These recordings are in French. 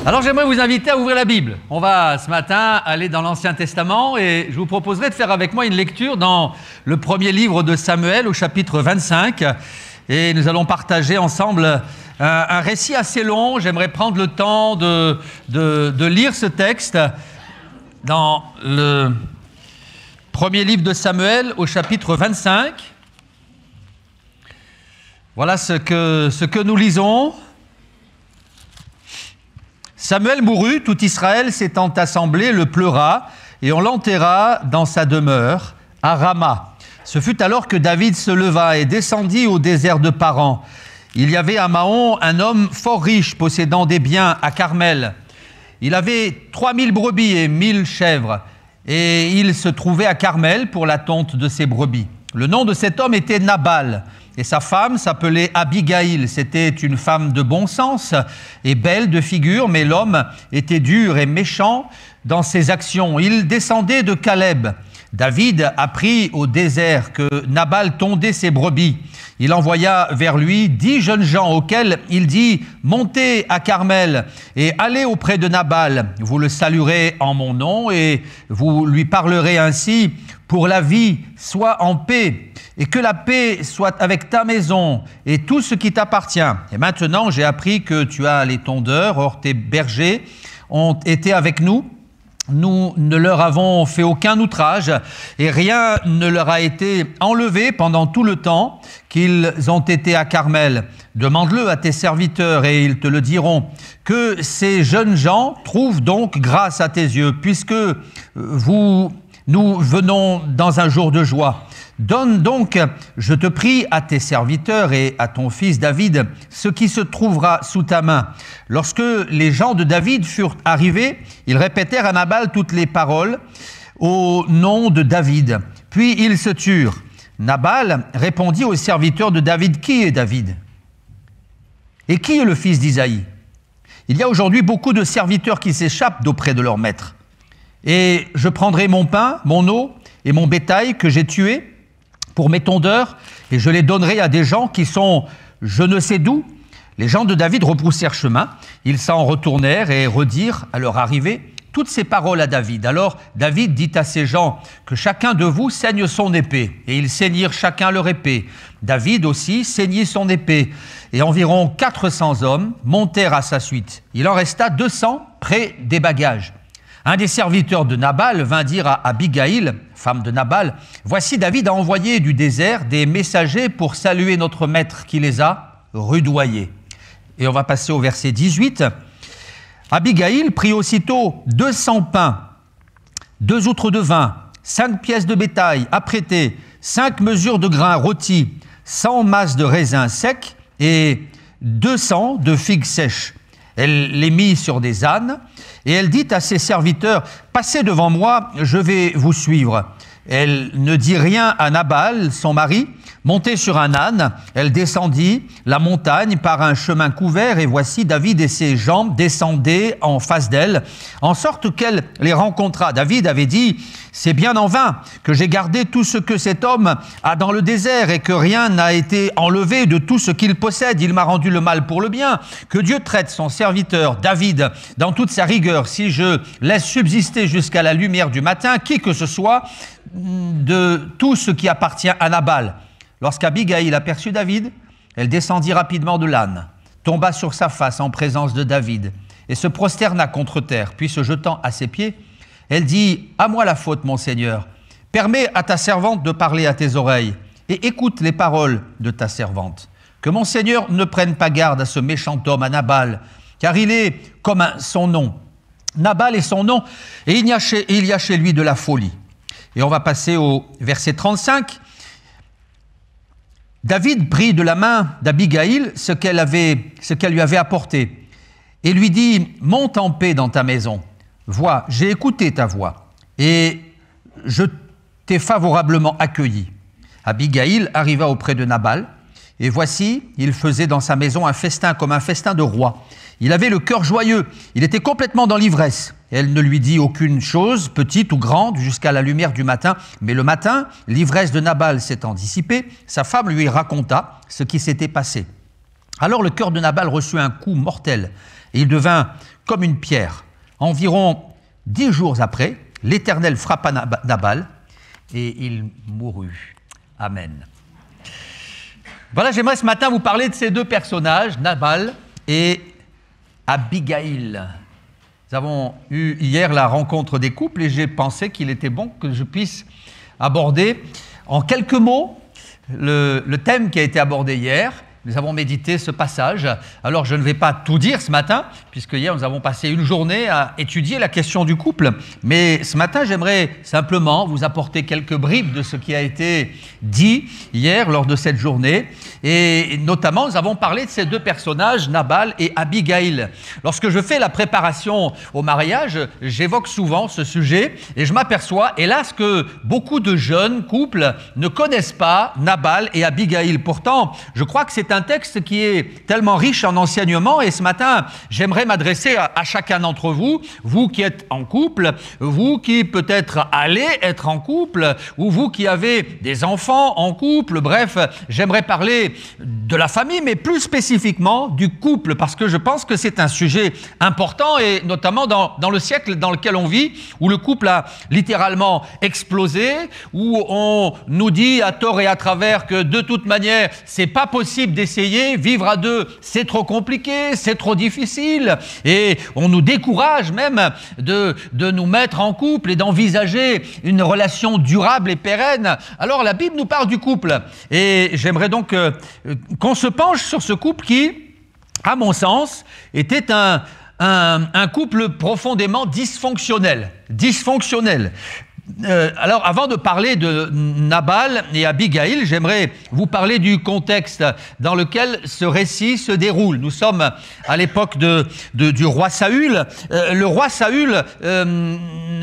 Alors j'aimerais vous inviter à ouvrir la Bible. On va ce matin aller dans l'Ancien Testament et je vous proposerai de faire avec moi une lecture dans le premier livre de Samuel au chapitre 25. Et nous allons partager ensemble un récit assez long. J'aimerais prendre le temps de lire ce texte dans le premier livre de Samuel au chapitre 25. Voilà ce que nous lisons. Samuel mourut, tout Israël s'étant assemblé le pleura, et on l'enterra dans sa demeure à Rama. Ce fut alors que David se leva et descendit au désert de Paran. Il y avait à Maon un homme fort riche, possédant des biens à Carmel. Il avait 3000 brebis et 1000 chèvres, et il se trouvait à Carmel pour la tonte de ses brebis. Le nom de cet homme était Nabal. Et sa femme s'appelait Abigail. C'était une femme de bon sens et belle de figure, mais l'homme était dur et méchant dans ses actions. Il descendait de Caleb. David apprit au désert que Nabal tondait ses brebis. Il envoya vers lui 10 jeunes gens auxquels il dit « Montez à Carmel et allez auprès de Nabal. Vous le saluerez en mon nom et vous lui parlerez ainsi pour la vie, sois en paix. Et que la paix soit avec ta maison et tout ce qui t'appartient. Et maintenant, j'ai appris que tu as les tondeurs, or tes bergers ont été avec nous. Nous ne leur avons fait aucun outrage et rien ne leur a été enlevé pendant tout le temps qu'ils ont été à Carmel. Demande-le à tes serviteurs et ils te le diront. Que ces jeunes gens trouvent donc grâce à tes yeux, puisque nous venons dans un jour de joie. Donne donc, je te prie, à tes serviteurs et à ton fils David ce qui se trouvera sous ta main. Lorsque les gens de David furent arrivés, ils répétèrent à Nabal toutes les paroles au nom de David. Puis ils se turent. Nabal répondit aux serviteurs de David, « Qui est David? Et qui est le fils d'Isaïe? Il y a aujourd'hui beaucoup de serviteurs qui s'échappent d'auprès de leur maître. Et je prendrai mon pain, mon eau et mon bétail que j'ai tué pour mes tondeurs, et je les donnerai à des gens qui sont je ne sais d'où. » Les gens de David rebroussèrent chemin. Ils s'en retournèrent et redirent à leur arrivée toutes ces paroles à David. Alors David dit à ces gens que chacun de vous saigne son épée. Et ils saignirent chacun leur épée. David aussi saignit son épée. Et environ 400 hommes montèrent à sa suite. Il en resta 200 près des bagages. Un des serviteurs de Nabal vint dire à Abigail, femme de Nabal, « Voici David a envoyé du désert des messagers pour saluer notre maître qui les a rudoyés. » Et on va passer au verset 18. Abigail prit aussitôt 200 pains, 2 outres de vin, 5 pièces de bétail apprêtées, 5 mesures de grains rôtis, 100 masses de raisins secs et 200 de figues sèches. Elle les mit sur des ânes et elle dit à ses serviteurs « Passez devant moi, je vais vous suivre. » Elle ne dit rien à Nabal, son mari. Montée sur un âne, elle descendit la montagne par un chemin couvert et voici David et ses gens descendaient en face d'elle, en sorte qu'elle les rencontra. David avait dit « C'est bien en vain que j'ai gardé tout ce que cet homme a dans le désert et que rien n'a été enlevé de tout ce qu'il possède. Il m'a rendu le mal pour le bien. Que Dieu traite son serviteur David dans toute sa rigueur si je laisse subsister jusqu'à la lumière du matin qui que ce soit de tout ce qui appartient à Nabal. » Lorsqu'Abigail aperçut David, elle descendit rapidement de l'âne, tomba sur sa face en présence de David et se prosterna contre terre. Puis se jetant à ses pieds, elle dit « À moi la faute, mon Seigneur. Permets à ta servante de parler à tes oreilles et écoute les paroles de ta servante. Que mon Seigneur ne prenne pas garde à ce méchant homme, à Nabal, car il est comme son nom. Nabal est son nom et il y a chez lui de la folie. » Et on va passer au verset 35. David prit de la main d'Abigail ce qu'elle lui avait apporté et lui dit « Monte en paix dans ta maison. Vois, j'ai écouté ta voix et je t'ai favorablement accueilli. » Abigail arriva auprès de Nabal et voici, il faisait dans sa maison un festin comme un festin de roi. Il avait le cœur joyeux, il était complètement dans l'ivresse. Elle ne lui dit aucune chose, petite ou grande, jusqu'à la lumière du matin. Mais le matin, l'ivresse de Nabal s'étant dissipée, sa femme lui raconta ce qui s'était passé. Alors le cœur de Nabal reçut un coup mortel, et il devint comme une pierre. Environ 10 jours après, l'Éternel frappa Nabal et il mourut. Amen. Voilà, j'aimerais ce matin vous parler de ces deux personnages, Nabal et Abigail. Nous avons eu hier la rencontre des couples et j'ai pensé qu'il était bon que je puisse aborder en quelques mots le thème qui a été abordé hier. Nous avons médité ce passage. Alors, je ne vais pas tout dire ce matin, puisque hier, nous avons passé une journée à étudier la question du couple. Mais ce matin, j'aimerais simplement vous apporter quelques bribes de ce qui a été dit hier lors de cette journée. Et notamment, nous avons parlé de ces deux personnages, Nabal et Abigail. Lorsque je fais la préparation au mariage, j'évoque souvent ce sujet et je m'aperçois, hélas, que beaucoup de jeunes couples ne connaissent pas Nabal et Abigail. Pourtant, je crois que c'est un texte qui est tellement riche en enseignements et ce matin, j'aimerais m'adresser à chacun d'entre vous, vous qui êtes en couple, vous qui peut-être allez être en couple, ou vous qui avez des enfants en couple, bref, j'aimerais parler de la famille, mais plus spécifiquement du couple, parce que je pense que c'est un sujet important et notamment dans le siècle dans lequel on vit, où le couple a littéralement explosé, où on nous dit à tort et à travers que de toute manière, c'est pas possible d'essayer, vivre à deux, c'est trop compliqué, c'est trop difficile, et on nous décourage même de nous mettre en couple et d'envisager une relation durable et pérenne. Alors la Bible nous parle du couple, et j'aimerais donc qu'on se penche sur ce couple qui, à mon sens, était un couple profondément dysfonctionnel. Alors, avant de parler de Nabal et Abigail, j'aimerais vous parler du contexte dans lequel ce récit se déroule. Nous sommes à l'époque du roi Saül. Le roi Saül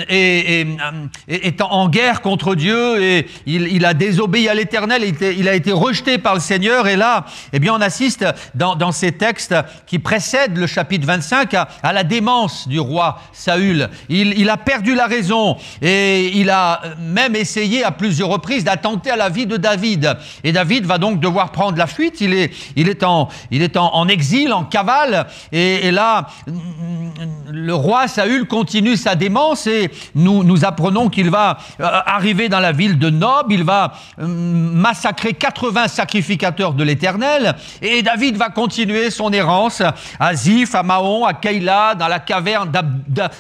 est en guerre contre Dieu et il a désobéi à l'Éternel. Il a été rejeté par le Seigneur. Et là, eh bien, on assiste dans ces textes qui précèdent le chapitre 25 à la démence du roi Saül. Il a perdu la raison et il a même essayé à plusieurs reprises d'attenter à la vie de David. Et David va donc devoir prendre la fuite. Il est en exil, en cavale. Et là, le roi Saül continue sa démence et nous apprenons qu'il va arriver dans la ville de Nob. Il va massacrer 80 sacrificateurs de l'Éternel. Et David va continuer son errance à Ziph, à Mahon, à Keïla, dans la caverne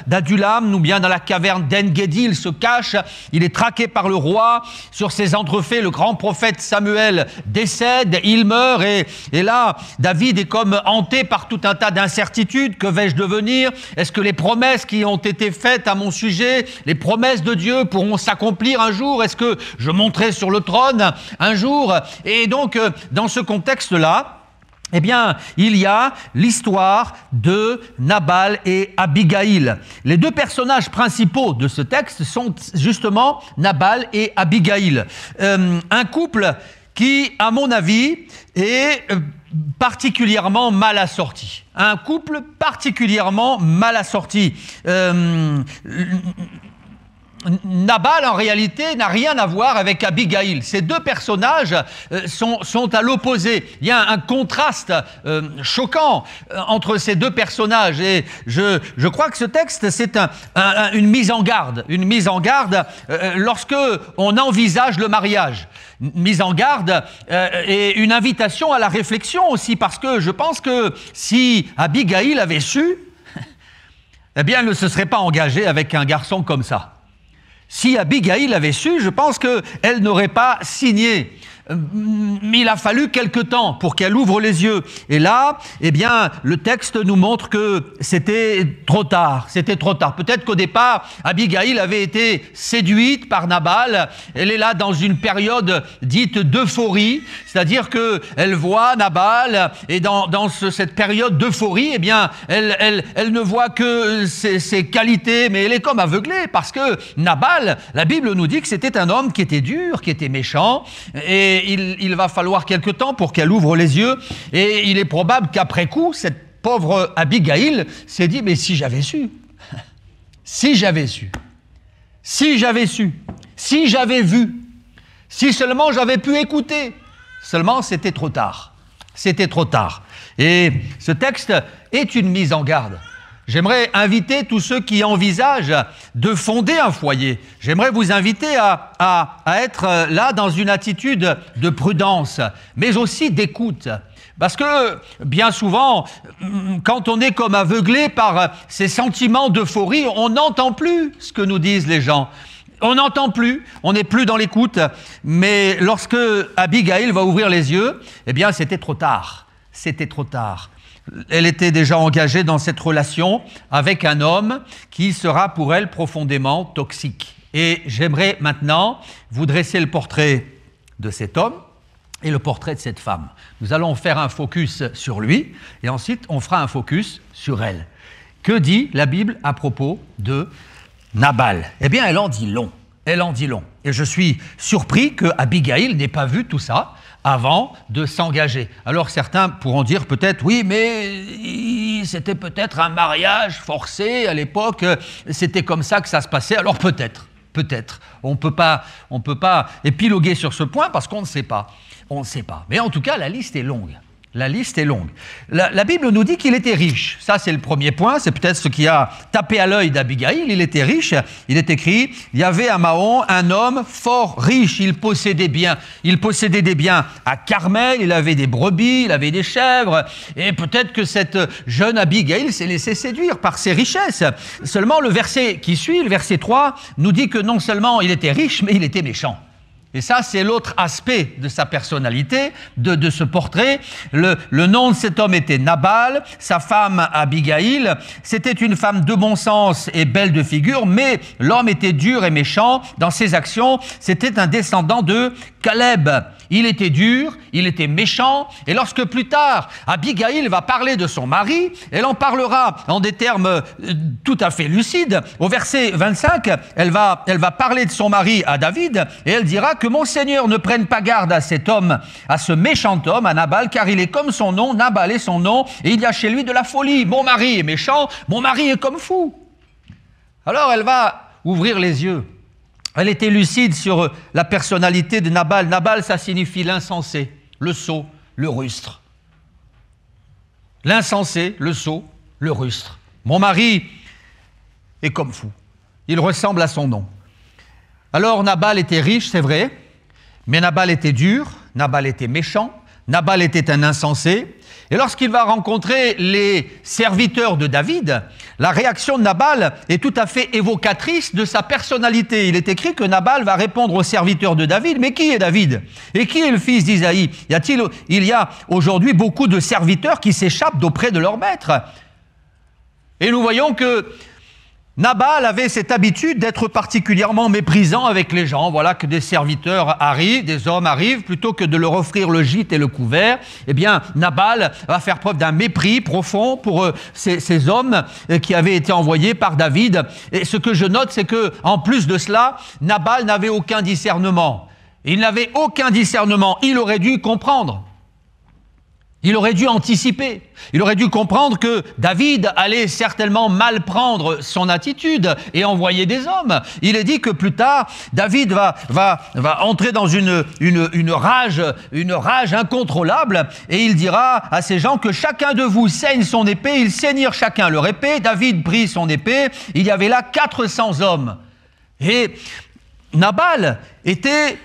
d'Adulam, ou bien dans la caverne d'En-Gedi. Il se cache. Il est traqué par le roi. Sur ses entrefaits, le grand prophète Samuel décède, il meurt et là, David est comme hanté par tout un tas d'incertitudes. Que vais-je devenir? Est-ce que les promesses qui ont été faites à mon sujet, les promesses de Dieu pourront s'accomplir un jour? Est-ce que je monterai sur le trône un jour? Et donc, dans ce contexte-là, eh bien, il y a l'histoire de Nabal et Abigail. Les deux personnages principaux de ce texte sont justement Nabal et Abigail. Un couple qui, à mon avis, est particulièrement mal assorti. Un couple particulièrement mal assorti. Nabal, en réalité, n'a rien à voir avec Abigail. Ces deux personnages sont à l'opposé. Il y a un contraste choquant entre ces deux personnages. Et je crois que ce texte, c'est une mise en garde. Une mise en garde lorsque on envisage le mariage. Une mise en garde et une invitation à la réflexion aussi, parce que je pense que si Abigail avait su, eh bien, elle ne se serait pas engagée avec un garçon comme ça. Si Abigail avait su, je pense qu'elle n'aurait pas signé. Mais il a fallu quelque temps pour qu'elle ouvre les yeux. Et là, eh bien, le texte nous montre que c'était trop tard. C'était trop tard. Peut-être qu'au départ, Abigail avait été séduite par Nabal. Elle est là dans une période dite d'euphorie, c'est-à-dire qu'elle voit Nabal et dans cette période d'euphorie, eh bien, elle ne voit que ses qualités, mais elle est comme aveuglée parce que Nabal, la Bible nous dit que c'était un homme qui était dur, qui était méchant, et il va falloir quelque temps pour qu'elle ouvre les yeux. Et il est probable qu'après coup, cette pauvre Abigail s'est dit, mais si j'avais su, si j'avais su, si j'avais su, si j'avais vu, si seulement j'avais pu écouter, seulement c'était trop tard. C'était trop tard. Et ce texte est une mise en garde. J'aimerais inviter tous ceux qui envisagent de fonder un foyer. J'aimerais vous inviter à être là dans une attitude de prudence, mais aussi d'écoute. Parce que bien souvent, quand on est comme aveuglé par ces sentiments d'euphorie, on n'entend plus ce que nous disent les gens. On n'entend plus, on n'est plus dans l'écoute. Mais lorsque Abigail va ouvrir les yeux, eh bien c'était trop tard. C'était trop tard. Elle était déjà engagée dans cette relation avec un homme qui sera pour elle profondément toxique. Et j'aimerais maintenant vous dresser le portrait de cet homme et le portrait de cette femme. Nous allons faire un focus sur lui et ensuite on fera un focus sur elle. Que dit la Bible à propos de Nabal? Eh bien, elle en dit long. Elle en dit long. Et je suis surpris que Abigail n'ait pas vu tout ça avant de s'engager. Alors certains pourront dire peut-être, oui, mais c'était peut-être un mariage forcé à l'époque, c'était comme ça que ça se passait. Alors peut-être. On peut pas épiloguer sur ce point parce qu'on ne sait pas. On ne sait pas. Mais en tout cas, la liste est longue. La liste est longue. La Bible nous dit qu'il était riche. Ça, c'est le premier point. C'est peut-être ce qui a tapé à l'œil d'Abigail. Il était riche. Il est écrit, il y avait à Maon un homme fort riche. Il possédait bien. Il possédait des biens à Carmel. Il avait des brebis, il avait des chèvres. Et peut-être que cette jeune Abigail s'est laissée séduire par ses richesses. Seulement, le verset qui suit, le verset 3, nous dit que non seulement il était riche, mais il était méchant. Et ça, c'est l'autre aspect de sa personnalité, de ce portrait. Le nom de cet homme était Nabal, sa femme Abigail. C'était une femme de bon sens et belle de figure, mais l'homme était dur et méchant dans ses actions. C'était un descendant de Caleb. Il était dur, il était méchant, et lorsque plus tard, Abigail va parler de son mari, elle en parlera en des termes tout à fait lucides. Au verset 25, elle va parler de son mari à David, et elle dira que mon Seigneur ne prenne pas garde à cet homme, à ce méchant homme, à Nabal, car il est comme son nom, Nabal est son nom, et il y a chez lui de la folie. Mon mari est méchant, mon mari est comme fou. Alors elle va ouvrir les yeux. Elle était lucide sur la personnalité de Nabal. Nabal, ça signifie l'insensé, le sot, le rustre. L'insensé, le sot, le rustre. Mon mari est comme fou. Il ressemble à son nom. Alors Nabal était riche, c'est vrai, mais Nabal était dur, Nabal était méchant, Nabal était un insensé. Et lorsqu'il va rencontrer les serviteurs de David, la réaction de Nabal est tout à fait évocatrice de sa personnalité. Il est écrit que Nabal va répondre aux serviteurs de David. Mais qui est David? Et qui est le fils d'Isaïe? Il y a aujourd'hui beaucoup de serviteurs qui s'échappent d'auprès de leur maître. Et nous voyons que Nabal avait cette habitude d'être particulièrement méprisant avec les gens. Voilà que des serviteurs arrivent, des hommes arrivent, plutôt que de leur offrir le gîte et le couvert, eh bien, Nabal va faire preuve d'un mépris profond pour ces hommes qui avaient été envoyés par David. Et ce que je note, c'est que, en plus de cela, Nabal n'avait aucun discernement. Il n'avait aucun discernement. Il aurait dû comprendre. Il aurait dû anticiper, il aurait dû comprendre que David allait certainement mal prendre son attitude et envoyer des hommes. Il est dit que plus tard, David va entrer dans une rage incontrôlable et il dira à ces gens que chacun de vous saigne son épée. Ils saignirent chacun leur épée. David prit son épée. Il y avait là 400 hommes. Et Nabal était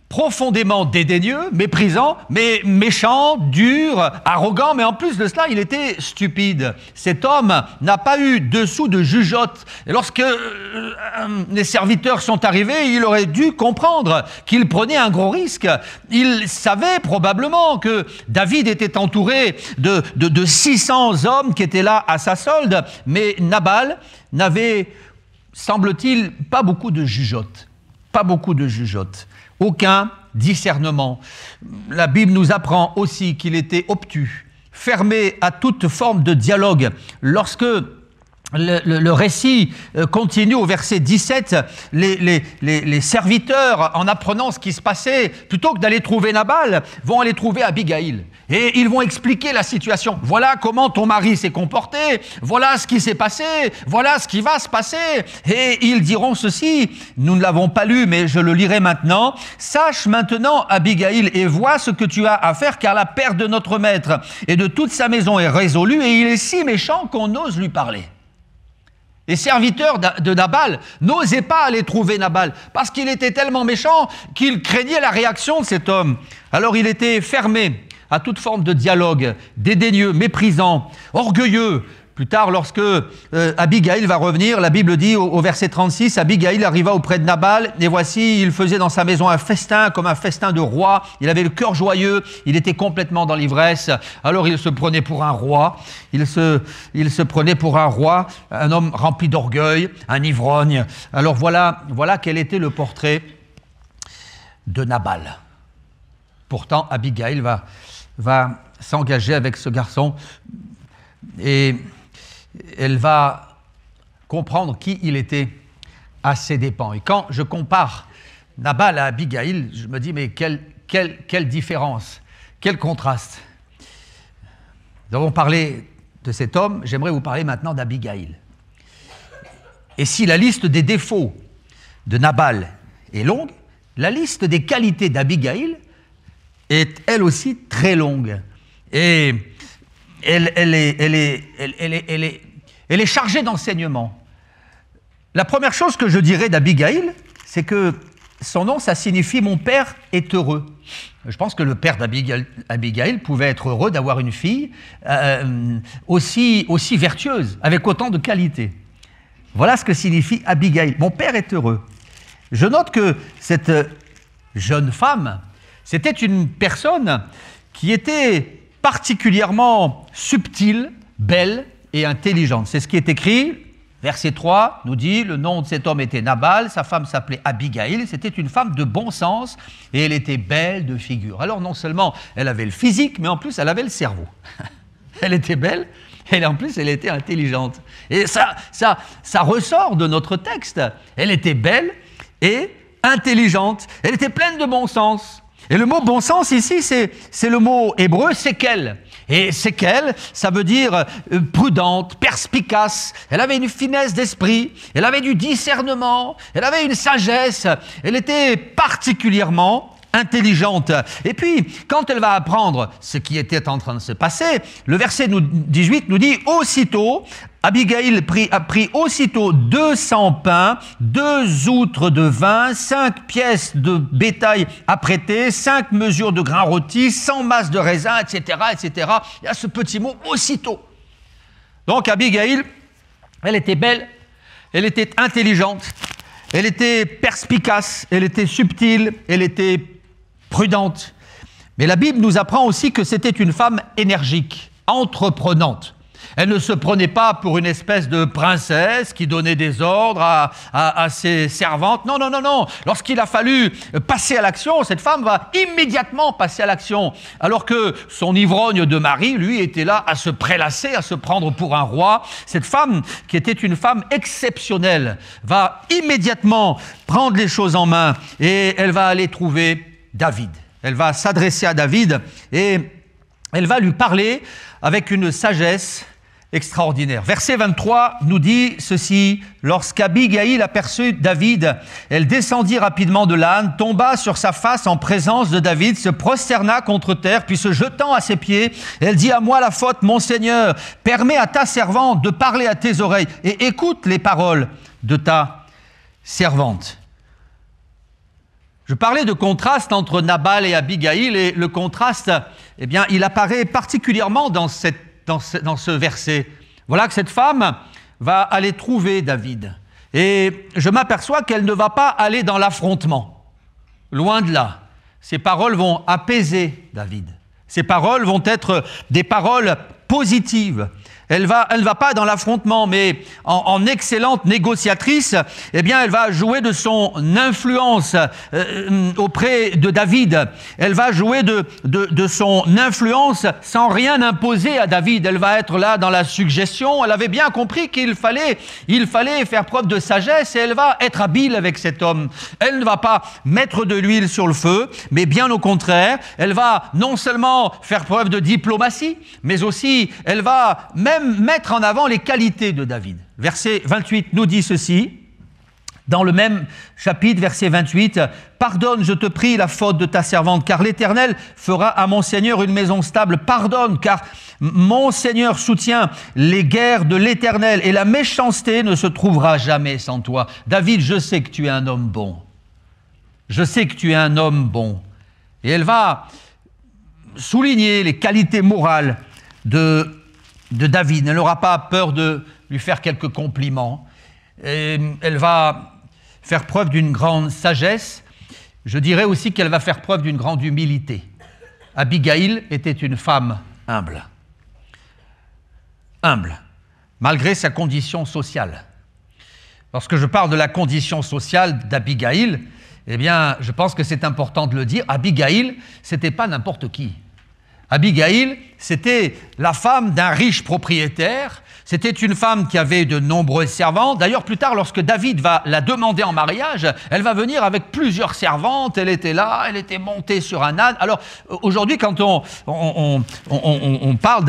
profondément dédaigneux, méprisant, mais méchant, dur, arrogant, mais en plus de cela, il était stupide. Cet homme n'a pas eu dessous de jugeote. Et lorsque les serviteurs sont arrivés, il aurait dû comprendre qu'il prenait un gros risque. Il savait probablement que David était entouré de 600 hommes qui étaient là à sa solde, mais Nabal n'avait, semble-t-il, pas beaucoup de jugeote. Pas beaucoup de jugeote. Aucun discernement. La Bible nous apprend aussi qu'il était obtus, fermé à toute forme de dialogue. Lorsque le récit continue au verset 17. Les serviteurs, en apprenant ce qui se passait, plutôt que d'aller trouver Nabal, vont aller trouver Abigaïl. Et ils vont expliquer la situation. Voilà comment ton mari s'est comporté, voilà ce qui s'est passé, voilà ce qui va se passer. Et ils diront ceci, nous ne l'avons pas lu, mais je le lirai maintenant. Sache maintenant, Abigaïl, et vois ce que tu as à faire, car la perte de notre maître et de toute sa maison est résolue, et il est si méchant qu'on ose lui parler. Les serviteurs de Nabal n'osaient pas aller trouver Nabal parce qu'il était tellement méchant qu'ils craignaient la réaction de cet homme. Alors il était fermé à toute forme de dialogue, dédaigneux, méprisant, orgueilleux. Plus tard, lorsque Abigaïl va revenir, la Bible dit au verset 36, Abigaïl arriva auprès de Nabal, et voici, il faisait dans sa maison un festin, comme un festin de roi. Il avait le cœur joyeux, il était complètement dans l'ivresse. Alors il se prenait pour un roi, il se prenait pour un roi, un homme rempli d'orgueil, un ivrogne. Alors voilà quel était le portrait de Nabal. Pourtant, Abigaïl va s'engager avec ce garçon, et elle va comprendre qui il était à ses dépens. Et quand je compare Nabal à Abigaïl, je me dis, mais quelle différence, quel contraste. Nous avons parlé de cet homme, j'aimerais vous parler maintenant d'Abigaïl. Et si la liste des défauts de Nabal est longue, la liste des qualités d'Abigaïl est elle aussi très longue. Et elle est chargée d'enseignements. La première chose que je dirais d'Abigaïl, c'est que son nom, ça signifie « mon père est heureux ». Je pense que le père d'Abigaïl pouvait être heureux d'avoir une fille aussi vertueuse, avec autant de qualités. Voilà ce que signifie Abigaïl. Mon père est heureux. Je note que cette jeune femme, c'était une personne qui était particulièrement subtile, belle et intelligente. C'est ce qui est écrit. Verset 3 nous dit, le nom de cet homme était Nabal, sa femme s'appelait Abigaïl, c'était une femme de bon sens et elle était belle de figure. Alors non seulement elle avait le physique, mais en plus elle avait le cerveau. Elle était belle et en plus elle était intelligente. Et ça ressort de notre texte. Elle était belle et intelligente, elle était pleine de bon sens. Et le mot bon sens ici, c'est le mot hébreu sékel. Et sékel, ça veut dire prudente, perspicace. Elle avait une finesse d'esprit, elle avait du discernement, elle avait une sagesse. Elle était particulièrement intelligente. Et puis, quand elle va apprendre ce qui était en train de se passer, le verset 18 nous dit « Aussitôt, Abigaïl a pris aussitôt 200 pains, 2 outres de vin, 5 pièces de bétail apprêtées, 5 mesures de grains rôtis, 100 masses de raisins, etc., etc. » Il y a ce petit mot « aussitôt ». Donc Abigaïl, elle était belle, elle était intelligente, elle était perspicace, elle était subtile, elle était prudente. Mais la Bible nous apprend aussi que c'était une femme énergique, entreprenante. Elle ne se prenait pas pour une espèce de princesse qui donnait des ordres à ses servantes. Non, non, non, non. Lorsqu'il a fallu passer à l'action, cette femme va immédiatement passer à l'action. Alors que son ivrogne de mari, lui, était là à se prélasser, à se prendre pour un roi. Cette femme, qui était une femme exceptionnelle, va immédiatement prendre les choses en main et elle va aller trouver David. Elle va s'adresser à David et elle va lui parler avec une sagesse extraordinaire. Verset 23 nous dit ceci, « Lorsqu'Abigaïl aperçut David, elle descendit rapidement de l'âne, tomba sur sa face en présence de David, se prosterna contre terre, puis se jetant à ses pieds, elle dit à moi la faute, mon Seigneur, permets à ta servante de parler à tes oreilles et écoute les paroles de ta servante. » Je parlais de contraste entre Nabal et Abigaïl et le contraste, eh bien, il apparaît particulièrement dans ce verset. Voilà que cette femme va aller trouver David. Et je m'aperçois qu'elle ne va pas aller dans l'affrontement. Loin de là. Ces paroles vont apaiser David. Ces paroles vont être des paroles positives. elle ne va pas dans l'affrontement, mais en excellente négociatrice, eh bien, elle va jouer de son influence auprès de David. Elle va jouer de son influence sans rien imposer à David. Elle va être là dans la suggestion. Elle avait bien compris qu'il fallait faire preuve de sagesse, et elle va être habile avec cet homme. Elle ne va pas mettre de l'huile sur le feu, mais bien au contraire, elle va non seulement faire preuve de diplomatie, mais aussi elle va même mettre en avant les qualités de David. Verset 28 nous dit ceci, dans le même chapitre, verset 28, « Pardonne, je te prie, la faute de ta servante, car l'Éternel fera à mon Seigneur une maison stable. Pardonne, car mon Seigneur soutient les guerres de l'Éternel, et la méchanceté ne se trouvera jamais sans toi. » David, je sais que tu es un homme bon. Je sais que tu es un homme bon. Et elle va souligner les qualités morales de David. Elle n'aura pas peur de lui faire quelques compliments. Et elle va faire preuve d'une grande sagesse. Je dirais aussi qu'elle va faire preuve d'une grande humilité. Abigail était une femme humble. Humble, malgré sa condition sociale. Lorsque je parle de la condition sociale d'Abigail, eh bien, je pense que c'est important de le dire. Abigail, c'était pas n'importe qui. Abigail, c'était la femme d'un riche propriétaire. C'était une femme qui avait de nombreuses servantes. D'ailleurs, plus tard, lorsque David va la demander en mariage, elle va venir avec plusieurs servantes. Elle était là, elle était montée sur un âne. Alors, aujourd'hui, quand on parle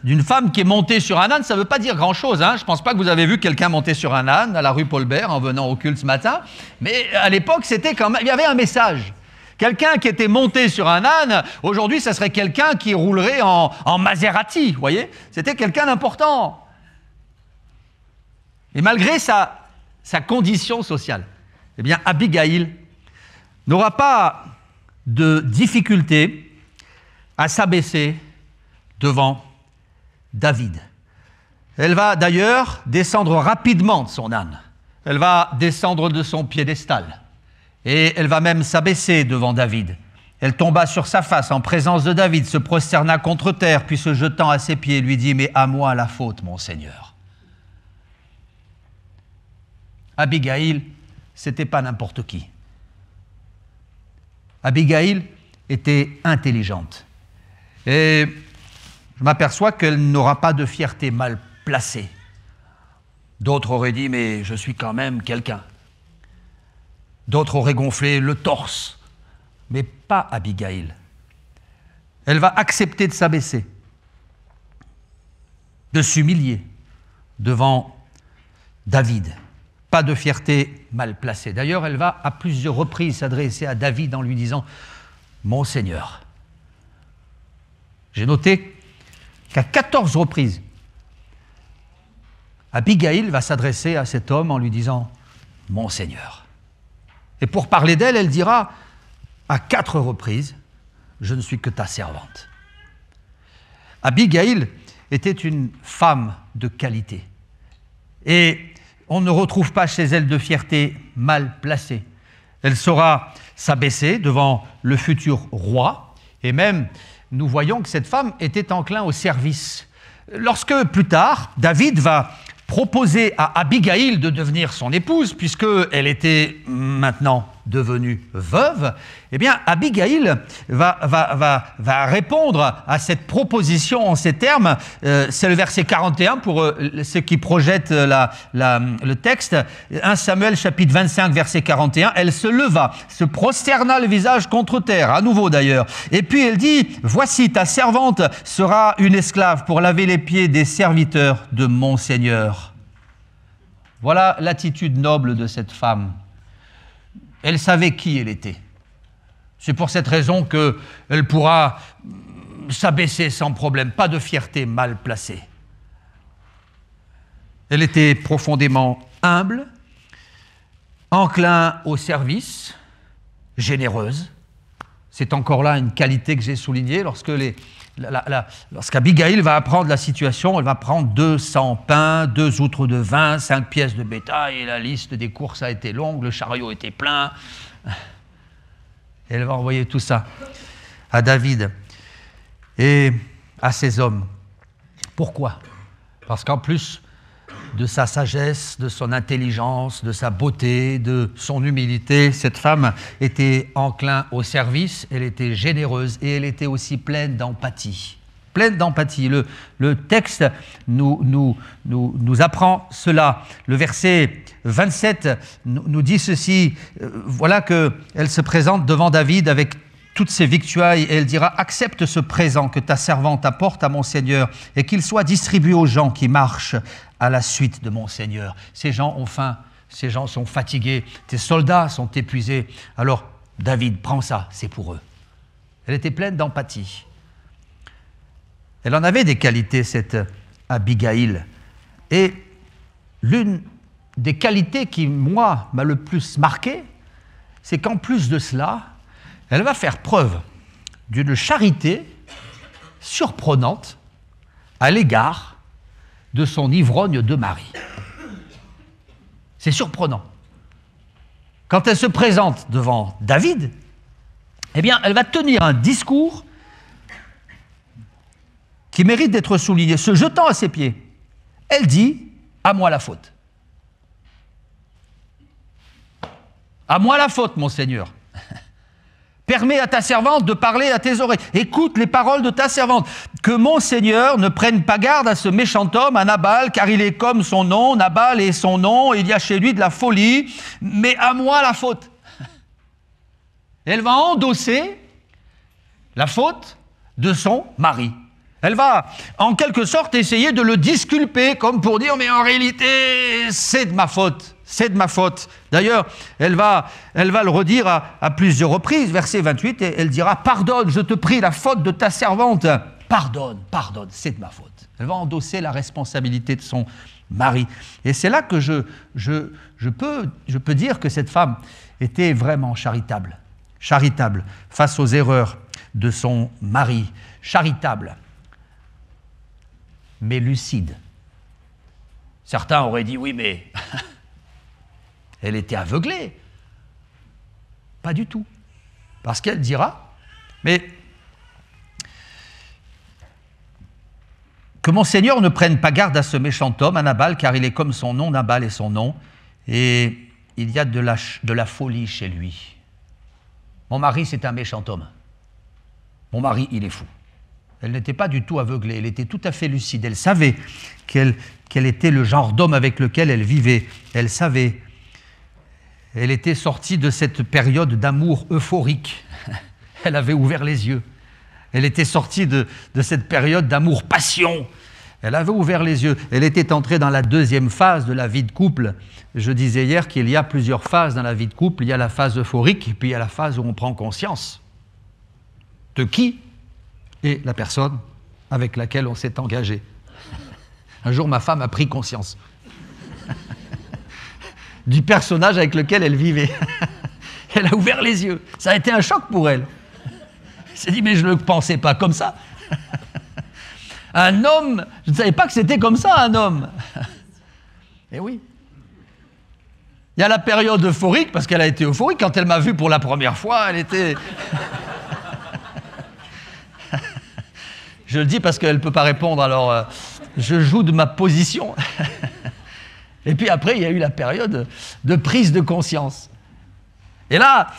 d'une femme qui est montée sur un âne, ça ne veut pas dire grand-chose. Hein. Je ne pense pas que vous avez vu quelqu'un monter sur un âne à la rue Paul-Bert en venant au culte ce matin. Mais à l'époque, c'était quand même, il y avait un message. Quelqu'un qui était monté sur un âne, aujourd'hui, ça serait quelqu'un qui roulerait en Maserati, vous voyez? C'était quelqu'un d'important. Et malgré sa condition sociale, eh bien, Abigail n'aura pas de difficulté à s'abaisser devant David. Elle va d'ailleurs descendre rapidement de son âne. Elle va descendre de son piédestal. Et elle va même s'abaisser devant David. Elle tomba sur sa face en présence de David, se prosterna contre terre, puis se jetant à ses pieds, lui dit « Mais à moi la faute, mon Seigneur. » Abigail, c'était pas n'importe qui. Abigail était intelligente. Et je m'aperçois qu'elle n'aura pas de fierté mal placée. D'autres auraient dit « Mais je suis quand même quelqu'un. » D'autres auraient gonflé le torse, mais pas Abigail. Elle va accepter de s'abaisser, de s'humilier devant David. Pas de fierté mal placée. D'ailleurs, elle va à plusieurs reprises s'adresser à David en lui disant « Mon Seigneur ». J'ai noté qu'à 14 reprises, Abigail va s'adresser à cet homme en lui disant « Mon Seigneur ». Et pour parler d'elle, elle dira à 4 reprises « Je ne suis que ta servante ». Abigail était une femme de qualité. Et on ne retrouve pas chez elle de fierté mal placée. Elle saura s'abaisser devant le futur roi. Et même, nous voyons que cette femme était enclin au service. Lorsque, plus tard, David va proposer à Abigail de devenir son épouse, puisqu'elle était maintenant devenue veuve, eh bien, Abigail va répondre à cette proposition en ces termes. C'est le verset 41 pour ceux qui projettent le texte. 1 Samuel, chapitre 25, verset 41. Elle se leva, se prosterna le visage contre terre, à nouveau d'ailleurs. Et puis elle dit, « Voici, ta servante sera une esclave pour laver les pieds des serviteurs de mon Seigneur. » Voilà l'attitude noble de cette femme. Elle savait qui elle était. C'est pour cette raison qu'elle pourra s'abaisser sans problème, pas de fierté mal placée. Elle était profondément humble, enclin au service, généreuse. C'est encore là une qualité que j'ai soulignée. Lorsqu'Abigail va apprendre la situation, elle va prendre 200 pains, 2 outres de vin, 5 pièces de bétail, et la liste des courses a été longue, le chariot était plein. Elle va envoyer tout ça à David et à ses hommes. Pourquoi? Parce qu'en plus de sa sagesse, de son intelligence, de sa beauté, de son humilité, cette femme était encline au service, elle était généreuse et elle était aussi pleine d'empathie. Pleine d'empathie. Le texte nous apprend cela. Le verset 27 nous dit ceci, voilà qu'elle se présente devant David avec toutes ses victuailles et elle dira « Accepte ce présent que ta servante apporte à mon Seigneur et qu'il soit distribué aux gens qui marchent à la suite de mon Seigneur. » Ces gens ont faim, ces gens sont fatigués, tes soldats sont épuisés. Alors David, prends ça, c'est pour eux. Elle était pleine d'empathie. Elle en avait des qualités, cette Abigail. Et l'une des qualités qui, moi, m'a le plus marqué, c'est qu'en plus de cela, elle va faire preuve d'une charité surprenante à l'égard de son ivrogne de mari. C'est surprenant. Quand elle se présente devant David, eh bien, elle va tenir un discours qui mérite d'être souligné. Se jetant à ses pieds, elle dit « À moi la faute. À moi la faute, mon Seigneur. Permets à ta servante de parler à tes oreilles. Écoute les paroles de ta servante. Que mon Seigneur ne prenne pas garde à ce méchant homme, à Nabal, car il est comme son nom. Nabal est son nom. Il y a chez lui de la folie. Mais à moi la faute. » Elle va endosser la faute de son mari. Elle va, en quelque sorte, essayer de le disculper, comme pour dire « mais en réalité, c'est de ma faute, c'est de ma faute ». D'ailleurs, elle va le redire à plusieurs reprises. Verset 28, elle dira « Pardonne, je te prie, la faute de ta servante. Pardonne, pardonne, c'est de ma faute ». Elle va endosser la responsabilité de son mari. Et c'est là que je peux dire que cette femme était vraiment charitable. Charitable face aux erreurs de son mari. Charitable, mais lucide. Certains auraient dit, oui, mais elle était aveuglée. Pas du tout. Parce qu'elle dira, mais que mon Seigneur ne prenne pas garde à ce méchant homme, à Nabal, car il est comme son nom, Nabal est son nom, et il y a de la folie chez lui. Mon mari, c'est un méchant homme. Mon mari, il est fou. Elle n'était pas du tout aveuglée, elle était tout à fait lucide. Elle savait quel était le genre d'homme avec lequel elle vivait. Elle savait. Elle était sortie de cette période d'amour euphorique. Elle avait ouvert les yeux. Elle était sortie de cette période d'amour-passion. Elle avait ouvert les yeux. Elle était entrée dans la deuxième phase de la vie de couple. Je disais hier qu'il y a plusieurs phases dans la vie de couple. Il y a la phase euphorique et puis il y a la phase où on prend conscience de qui est la personne avec laquelle on s'est engagé. Un jour, ma femme a pris conscience du personnage avec lequel elle vivait. Elle a ouvert les yeux. Ça a été un choc pour elle. Elle s'est dit, mais je ne le pensais pas comme ça. Un homme, je ne savais pas que c'était comme ça, un homme. Eh oui. Il y a la période euphorique, parce qu'elle a été euphorique. Quand elle m'a vu pour la première fois, elle était... Je le dis parce qu'elle ne peut pas répondre, alors je joue de ma position. Et puis après, il y a eu la période de prise de conscience. Et là,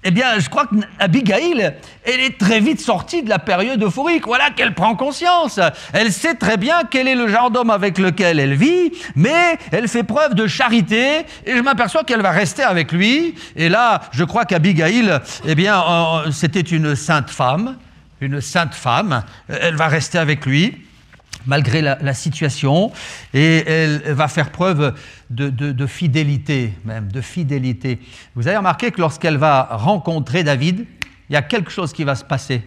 eh bien, je crois qu'Abigail, elle est très vite sortie de la période euphorique. Voilà qu'elle prend conscience. Elle sait très bien quel est le genre d'homme avec lequel elle vit, mais elle fait preuve de charité et je m'aperçois qu'elle va rester avec lui. Et là, je crois qu'Abigail, eh bien, c'était une sainte femme. Une sainte femme, elle va rester avec lui, malgré la situation, et elle va faire preuve de fidélité, même, de fidélité. Vous avez remarqué que lorsqu'elle va rencontrer David, il y a quelque chose qui va se passer.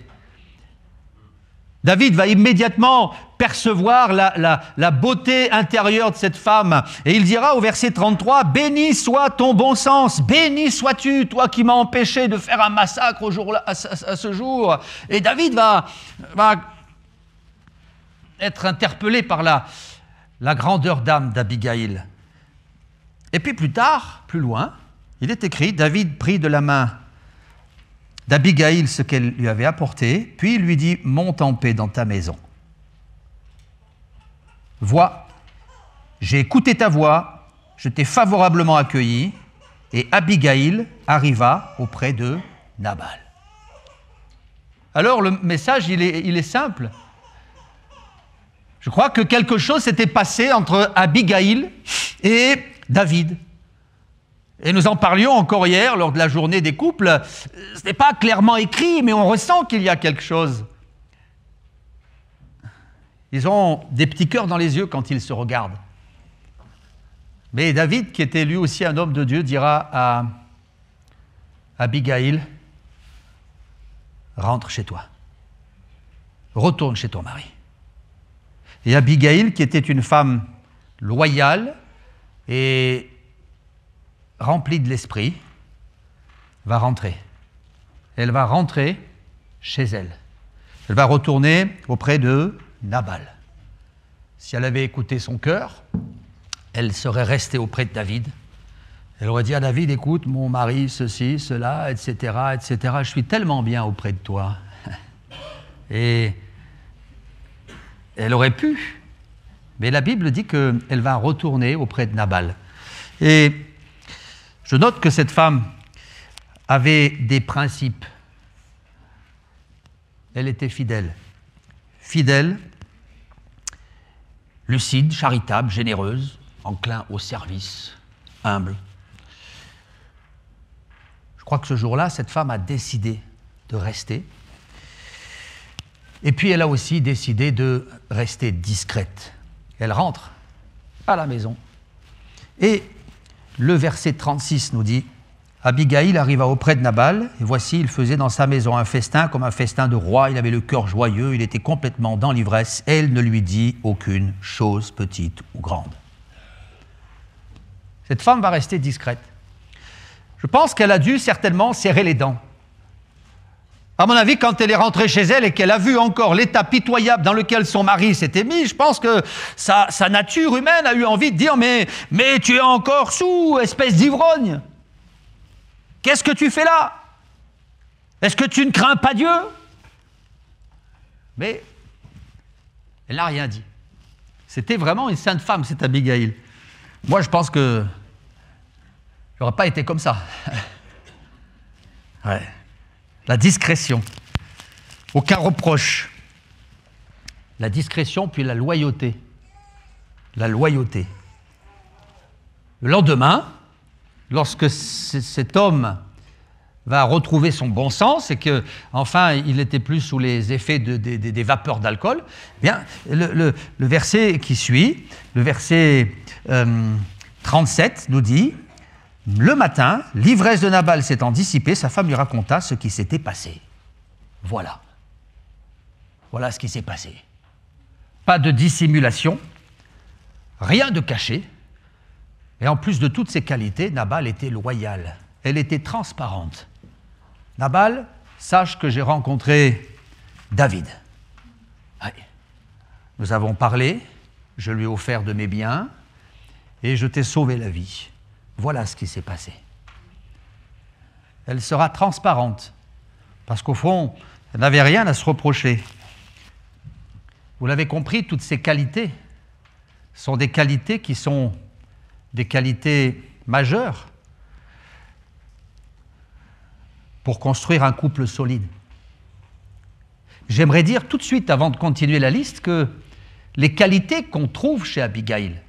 David va immédiatement percevoir la beauté intérieure de cette femme. Et il dira au verset 33, « Béni soit ton bon sens, béni sois-tu, toi qui m'as empêché de faire un massacre à ce jour. » Et David va être interpellé par la grandeur d'âme d'Abigail. Et puis plus tard, plus loin, il est écrit, David prit de la main d'Abigail ce qu'elle lui avait apporté, puis il lui dit « Monte en paix dans ta maison. Vois j'ai écouté ta voix, je t'ai favorablement accueilli, et Abigail arriva auprès de Nabal. Alors le message, il est simple. Je crois que quelque chose s'était passé entre Abigail et David. Et nous en parlions encore hier lors de la journée des couples. Ce n'est pas clairement écrit, mais on ressent qu'il y a quelque chose. Ils ont des petits cœurs dans les yeux quand ils se regardent. Mais David, qui était lui aussi un homme de Dieu, dira à Abigail, rentre chez toi. Retourne chez ton mari. Et Abigail, qui était une femme loyale et remplie de l'esprit, va rentrer. Elle va rentrer chez elle. Elle va retourner auprès de Nabal. Si elle avait écouté son cœur, elle serait restée auprès de David. Elle aurait dit à David, écoute, mon mari, ceci, cela, etc., etc., je suis tellement bien auprès de toi. Et elle aurait pu, mais la Bible dit qu'elle va retourner auprès de Nabal. Et je note que cette femme avait des principes. Elle était fidèle. Fidèle, lucide, charitable, généreuse, enclin au service, humble. Je crois que ce jour-là, cette femme a décidé de rester. Et puis elle a aussi décidé de rester discrète. Elle rentre à la maison. Et le verset 36 nous dit, Abigail arriva auprès de Nabal, et voici, il faisait dans sa maison un festin comme un festin de roi, il avait le cœur joyeux, il était complètement dans l'ivresse, elle ne lui dit aucune chose petite ou grande. Cette femme va rester discrète. Je pense qu'elle a dû certainement serrer les dents. À mon avis, quand elle est rentrée chez elle et qu'elle a vu encore l'état pitoyable dans lequel son mari s'était mis, je pense que sa nature humaine a eu envie de dire « Mais tu es encore sous, espèce d'ivrogne ! Qu'est-ce que tu fais là? Est-ce que tu ne crains pas Dieu ?» Mais elle n'a rien dit. C'était vraiment une sainte femme, cette Abigail. Moi, je pense que je n'aurais pas été comme ça. Ouais. La discrétion. Aucun reproche. La discrétion, puis la loyauté. La loyauté. Le lendemain, lorsque cet homme va retrouver son bon sens et que, enfin, il n'était plus sous les effets des vapeurs d'alcool, eh bien, le verset qui suit, le verset 37 nous dit « Le matin, l'ivresse de Nabal s'étant dissipée, sa femme lui raconta ce qui s'était passé. » Voilà. Voilà ce qui s'est passé. Pas de dissimulation, rien de caché. Et en plus de toutes ces qualités, Nabal était loyal. Elle était transparente. Nabal, sache que j'ai rencontré David. Oui. Nous avons parlé, je lui ai offert de mes biens et je t'ai sauvé la vie. Voilà ce qui s'est passé. Elle sera transparente, parce qu'au fond, elle n'avait rien à se reprocher. Vous l'avez compris, toutes ces qualités sont des qualités qui sont des qualités majeures pour construire un couple solide. J'aimerais dire tout de suite, avant de continuer la liste, que les qualités qu'on trouve chez Abigail,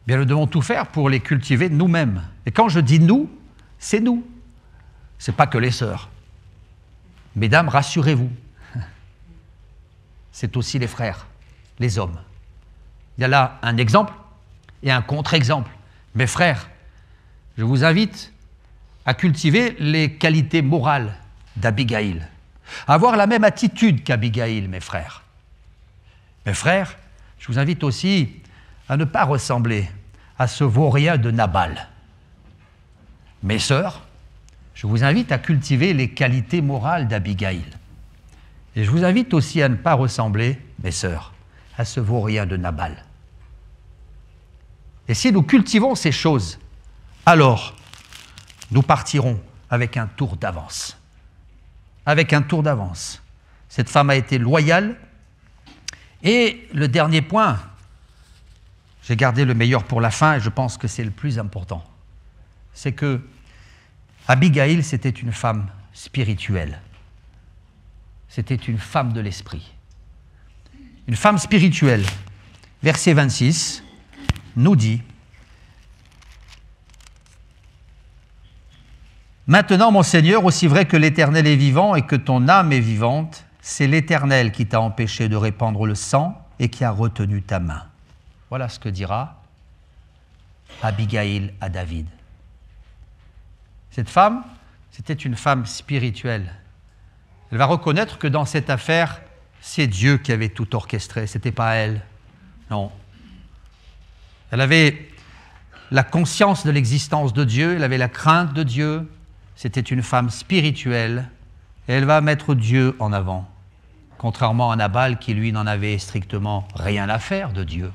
bien, nous devons tout faire pour les cultiver nous-mêmes. Et quand je dis nous, c'est nous. Ce n'est pas que les sœurs. Mesdames, rassurez-vous. C'est aussi les frères, les hommes. Il y a là un exemple et un contre-exemple. Mes frères, je vous invite à cultiver les qualités morales d'Abigail. À avoir la même attitude qu'Abigail, mes frères. Mes frères, je vous invite aussi à ne pas ressembler à ce vaurien de Nabal. Mes sœurs, je vous invite à cultiver les qualités morales d'Abigail. Et je vous invite aussi à ne pas ressembler, mes sœurs, à ce vaurien de Nabal. Et si nous cultivons ces choses, alors nous partirons avec un tour d'avance. Avec un tour d'avance. Cette femme a été loyale. Et le dernier point, j'ai gardé le meilleur pour la fin et je pense que c'est le plus important. C'est que Abigail, c'était une femme spirituelle. C'était une femme de l'esprit. Une femme spirituelle. Verset 26 nous dit: Maintenant, mon Seigneur, aussi vrai que l'Éternel est vivant et que ton âme est vivante, c'est l'Éternel qui t'a empêché de répandre le sang et qui a retenu ta main. Voilà ce que dira Abigail à David. Cette femme, c'était une femme spirituelle. Elle va reconnaître que dans cette affaire, c'est Dieu qui avait tout orchestré, ce n'était pas elle. Non. Elle avait la conscience de l'existence de Dieu, elle avait la crainte de Dieu. C'était une femme spirituelle et elle va mettre Dieu en avant. Contrairement à Nabal qui, lui, n'en avait strictement rien à faire de Dieu.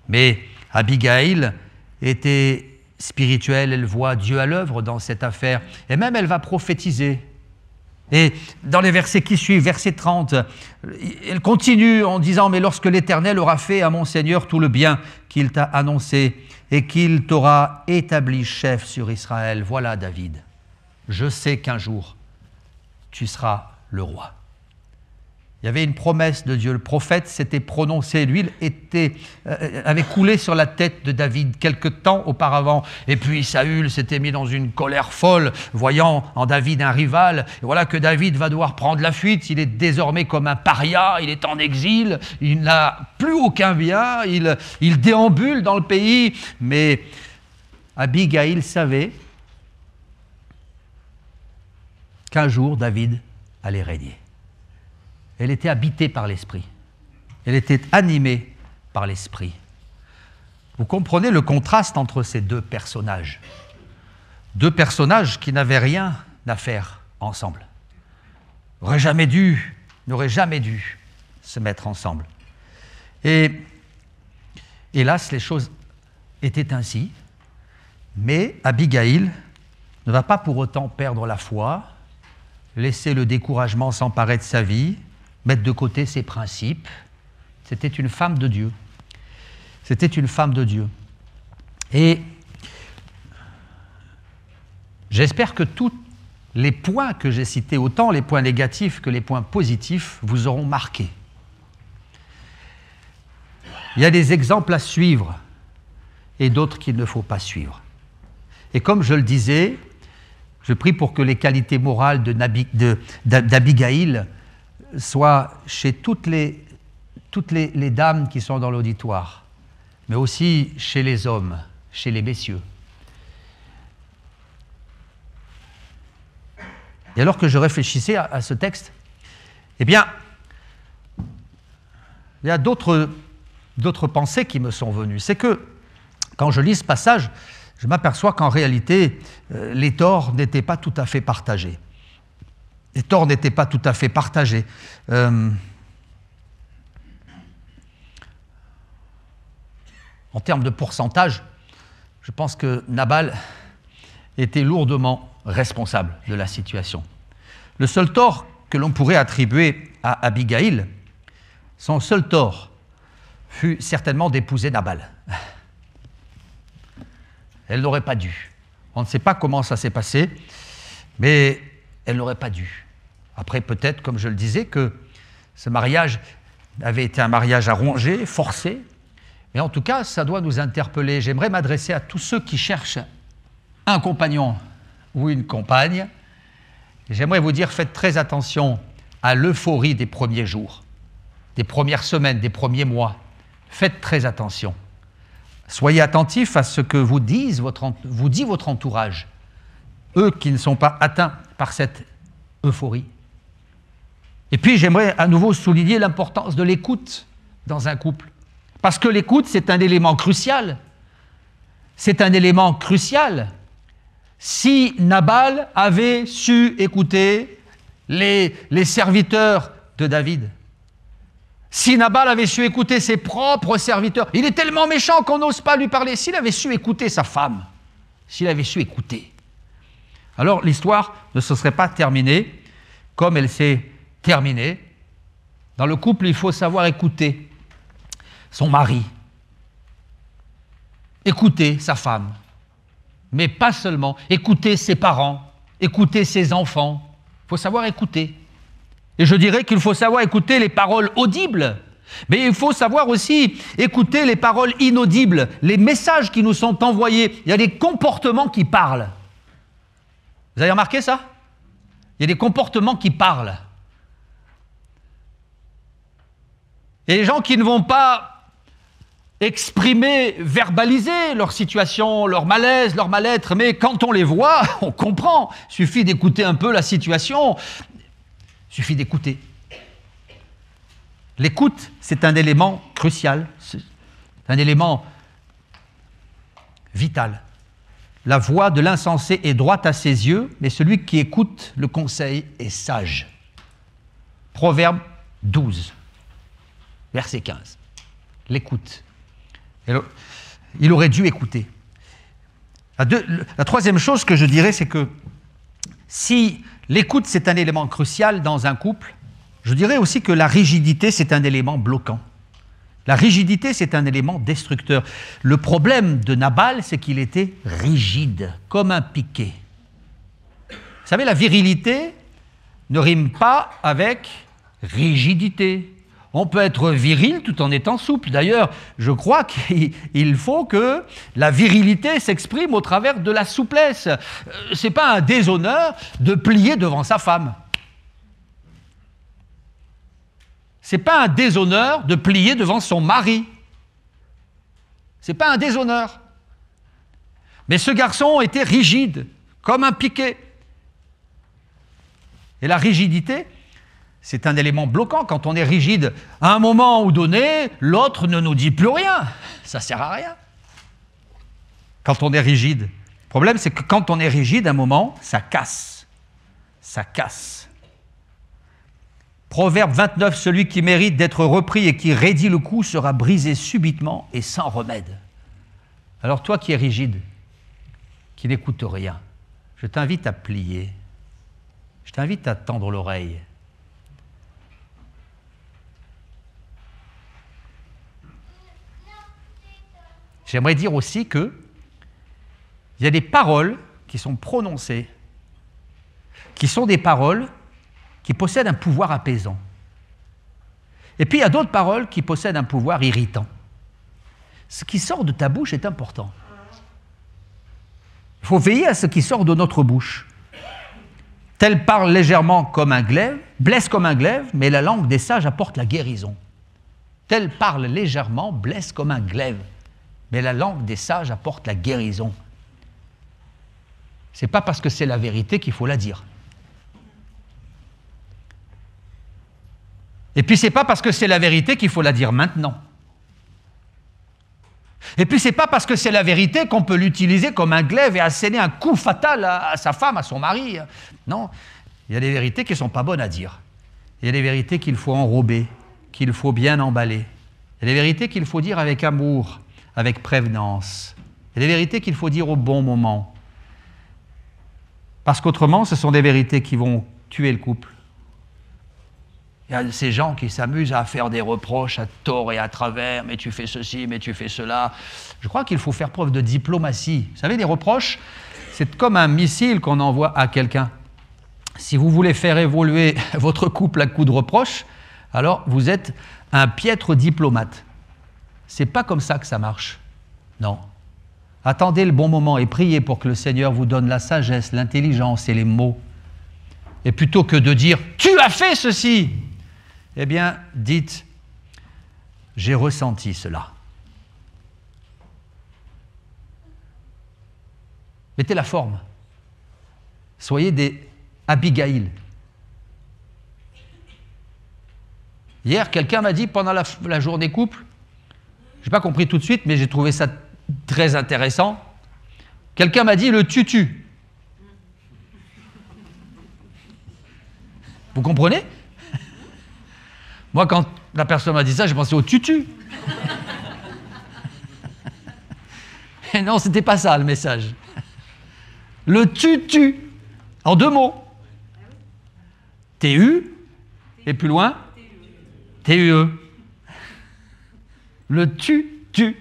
Mais Abigail était spirituelle, elle voit Dieu à l'œuvre dans cette affaire. Et même elle va prophétiser. Et dans les versets qui suivent, verset 30, elle continue en disant « Mais lorsque l'Éternel aura fait à mon Seigneur tout le bien qu'il t'a annoncé et qu'il t'aura établi chef sur Israël, voilà David, je sais qu'un jour tu seras le roi. » Il y avait une promesse de Dieu. Le prophète s'était prononcé. L'huile avait coulé sur la tête de David quelque temps auparavant. Et puis Saül s'était mis dans une colère folle, voyant en David un rival. Et voilà que David va devoir prendre la fuite. Il est désormais comme un paria. Il est en exil. Il n'a plus aucun bien. Il déambule dans le pays. Mais Abigail savait qu'un jour David allait régner. Elle était habitée par l'Esprit. Elle était animée par l'Esprit. Vous comprenez le contraste entre ces deux personnages. Deux personnages qui n'avaient rien à faire ensemble. N'auraient jamais dû se mettre ensemble. Et hélas, les choses étaient ainsi. Mais Abigail ne va pas pour autant perdre la foi, laisser le découragement s'emparer de sa vie, mettre de côté ses principes. C'était une femme de Dieu. C'était une femme de Dieu. Et j'espère que tous les points que j'ai cités, autant les points négatifs que les points positifs, vous auront marqué. Il y a des exemples à suivre et d'autres qu'il ne faut pas suivre. Et comme je le disais, je prie pour que les qualités morales d'Abigail soient chez toutes les dames qui sont dans l'auditoire, mais aussi chez les hommes, chez les messieurs. Et alors que je réfléchissais à ce texte, eh bien, il y a d'autres pensées qui me sont venues. C'est que, quand je lis ce passage, je m'aperçois qu'en réalité, les torts n'étaient pas tout à fait partagés. Les torts n'étaient pas tout à fait partagés. En termes de pourcentage, je pense que Nabal était lourdement responsable de la situation. Le seul tort que l'on pourrait attribuer à Abigail, son seul tort, fut certainement d'épouser Nabal. Elle n'aurait pas dû. On ne sait pas comment ça s'est passé, mais elle n'aurait pas dû. Après, peut-être, comme je le disais, que ce mariage avait été un mariage à ronger, forcé, mais en tout cas, ça doit nous interpeller. J'aimerais m'adresser à tous ceux qui cherchent un compagnon ou une compagne. J'aimerais vous dire, faites très attention à l'euphorie des premiers jours, des premières semaines, des premiers mois. Faites très attention. Soyez attentifs à ce que vous dit votre entourage, eux qui ne sont pas atteints par cette euphorie. Et puis, j'aimerais à nouveau souligner l'importance de l'écoute dans un couple. Parce que l'écoute, c'est un élément crucial. C'est un élément crucial. Si Nabal avait su écouter les serviteurs de David, si Nabal avait su écouter ses propres serviteurs, il est tellement méchant qu'on n'ose pas lui parler. S'il avait su écouter sa femme, s'il avait su écouter, alors l'histoire ne se serait pas terminée comme elle s'est terminée. Dans le couple, il faut savoir écouter son mari. écouter sa femme, mais pas seulement, écouter ses parents, écouter ses enfants. Il faut savoir écouter. Et je dirais qu'il faut savoir écouter les paroles audibles, mais il faut savoir aussi écouter les paroles inaudibles, les messages qui nous sont envoyés. Il y a des comportements qui parlent. Vous avez remarqué ça? Il y a des comportements qui parlent. Et les gens qui ne vont pas exprimer, verbaliser leur situation, leur malaise, leur mal-être, mais quand on les voit, on comprend. Il suffit d'écouter un peu la situation. Il suffit d'écouter. L'écoute, c'est un élément crucial, c'est un élément vital. La voix de l'insensé est droite à ses yeux, mais celui qui écoute le conseil est sage. Proverbe 12, verset 15. L'écoute. Il aurait dû écouter. La troisième chose que je dirais, c'est que si l'écoute, c'est un élément crucial dans un couple, je dirais aussi que la rigidité, c'est un élément bloquant. La rigidité, c'est un élément destructeur. Le problème de Nabal, c'est qu'il était rigide, comme un piquet. Vous savez, la virilité ne rime pas avec rigidité. On peut être viril tout en étant souple. D'ailleurs, je crois qu'il faut que la virilité s'exprime au travers de la souplesse. Ce n'est pas un déshonneur de plier devant sa femme. Ce n'est pas un déshonneur de plier devant son mari. Ce n'est pas un déshonneur. Mais ce garçon était rigide, comme un piquet. Et la rigidité, c'est un élément bloquant. Quand on est rigide, à un moment ou donné, l'autre ne nous dit plus rien. Ça ne sert à rien. Quand on est rigide. Le problème, c'est que quand on est rigide, à un moment, ça casse. Ça casse. Proverbe 29, celui qui mérite d'être repris et qui raidit le cou sera brisé subitement et sans remède. Alors toi qui es rigide, qui n'écoute rien, je t'invite à plier. Je t'invite à tendre l'oreille. J'aimerais dire aussi qu'il y a des paroles qui sont prononcées, qui sont des paroles qui possèdent un pouvoir apaisant. Et puis il y a d'autres paroles qui possèdent un pouvoir irritant. Ce qui sort de ta bouche est important. Il faut veiller à ce qui sort de notre bouche. Tel parle légèrement comme un glaive, blesse comme un glaive, mais la langue des sages apporte la guérison. Tel parle légèrement, blesse comme un glaive, mais la langue des sages apporte la guérison. Ce n'est pas parce que c'est la vérité qu'il faut la dire. Et puis, ce n'est pas parce que c'est la vérité qu'il faut la dire maintenant. Et puis, ce n'est pas parce que c'est la vérité qu'on peut l'utiliser comme un glaive et asséner un coup fatal à sa femme, à son mari. Non, il y a des vérités qui ne sont pas bonnes à dire. Il y a des vérités qu'il faut enrober, qu'il faut bien emballer. Il y a des vérités qu'il faut dire avec amour, avec prévenance. Il y a des vérités qu'il faut dire au bon moment. Parce qu'autrement, ce sont des vérités qui vont tuer le couple. Il y a ces gens qui s'amusent à faire des reproches à tort et à travers, mais tu fais ceci, mais tu fais cela. Je crois qu'il faut faire preuve de diplomatie. Vous savez, les reproches, c'est comme un missile qu'on envoie à quelqu'un. Si vous voulez faire évoluer votre couple à coups de reproches, alors vous êtes un piètre diplomate. C'est pas comme ça que ça marche. Non. Attendez le bon moment et priez pour que le Seigneur vous donne la sagesse, l'intelligence et les mots. Et plutôt que de dire « Tu as fait ceci !» eh bien, dites « J'ai ressenti cela ». Mettez la forme. Soyez des Abigail. Hier, quelqu'un m'a dit pendant la journée couple, je n'ai pas compris tout de suite, mais j'ai trouvé ça très intéressant. Quelqu'un m'a dit le tutu. Vous comprenez? Moi, quand la personne m'a dit ça, j'ai pensé au tutu. Et non, c'était pas ça le message. Le tutu, en 2 mots. T-U, et plus loin, T-U-E. Le tu-tu.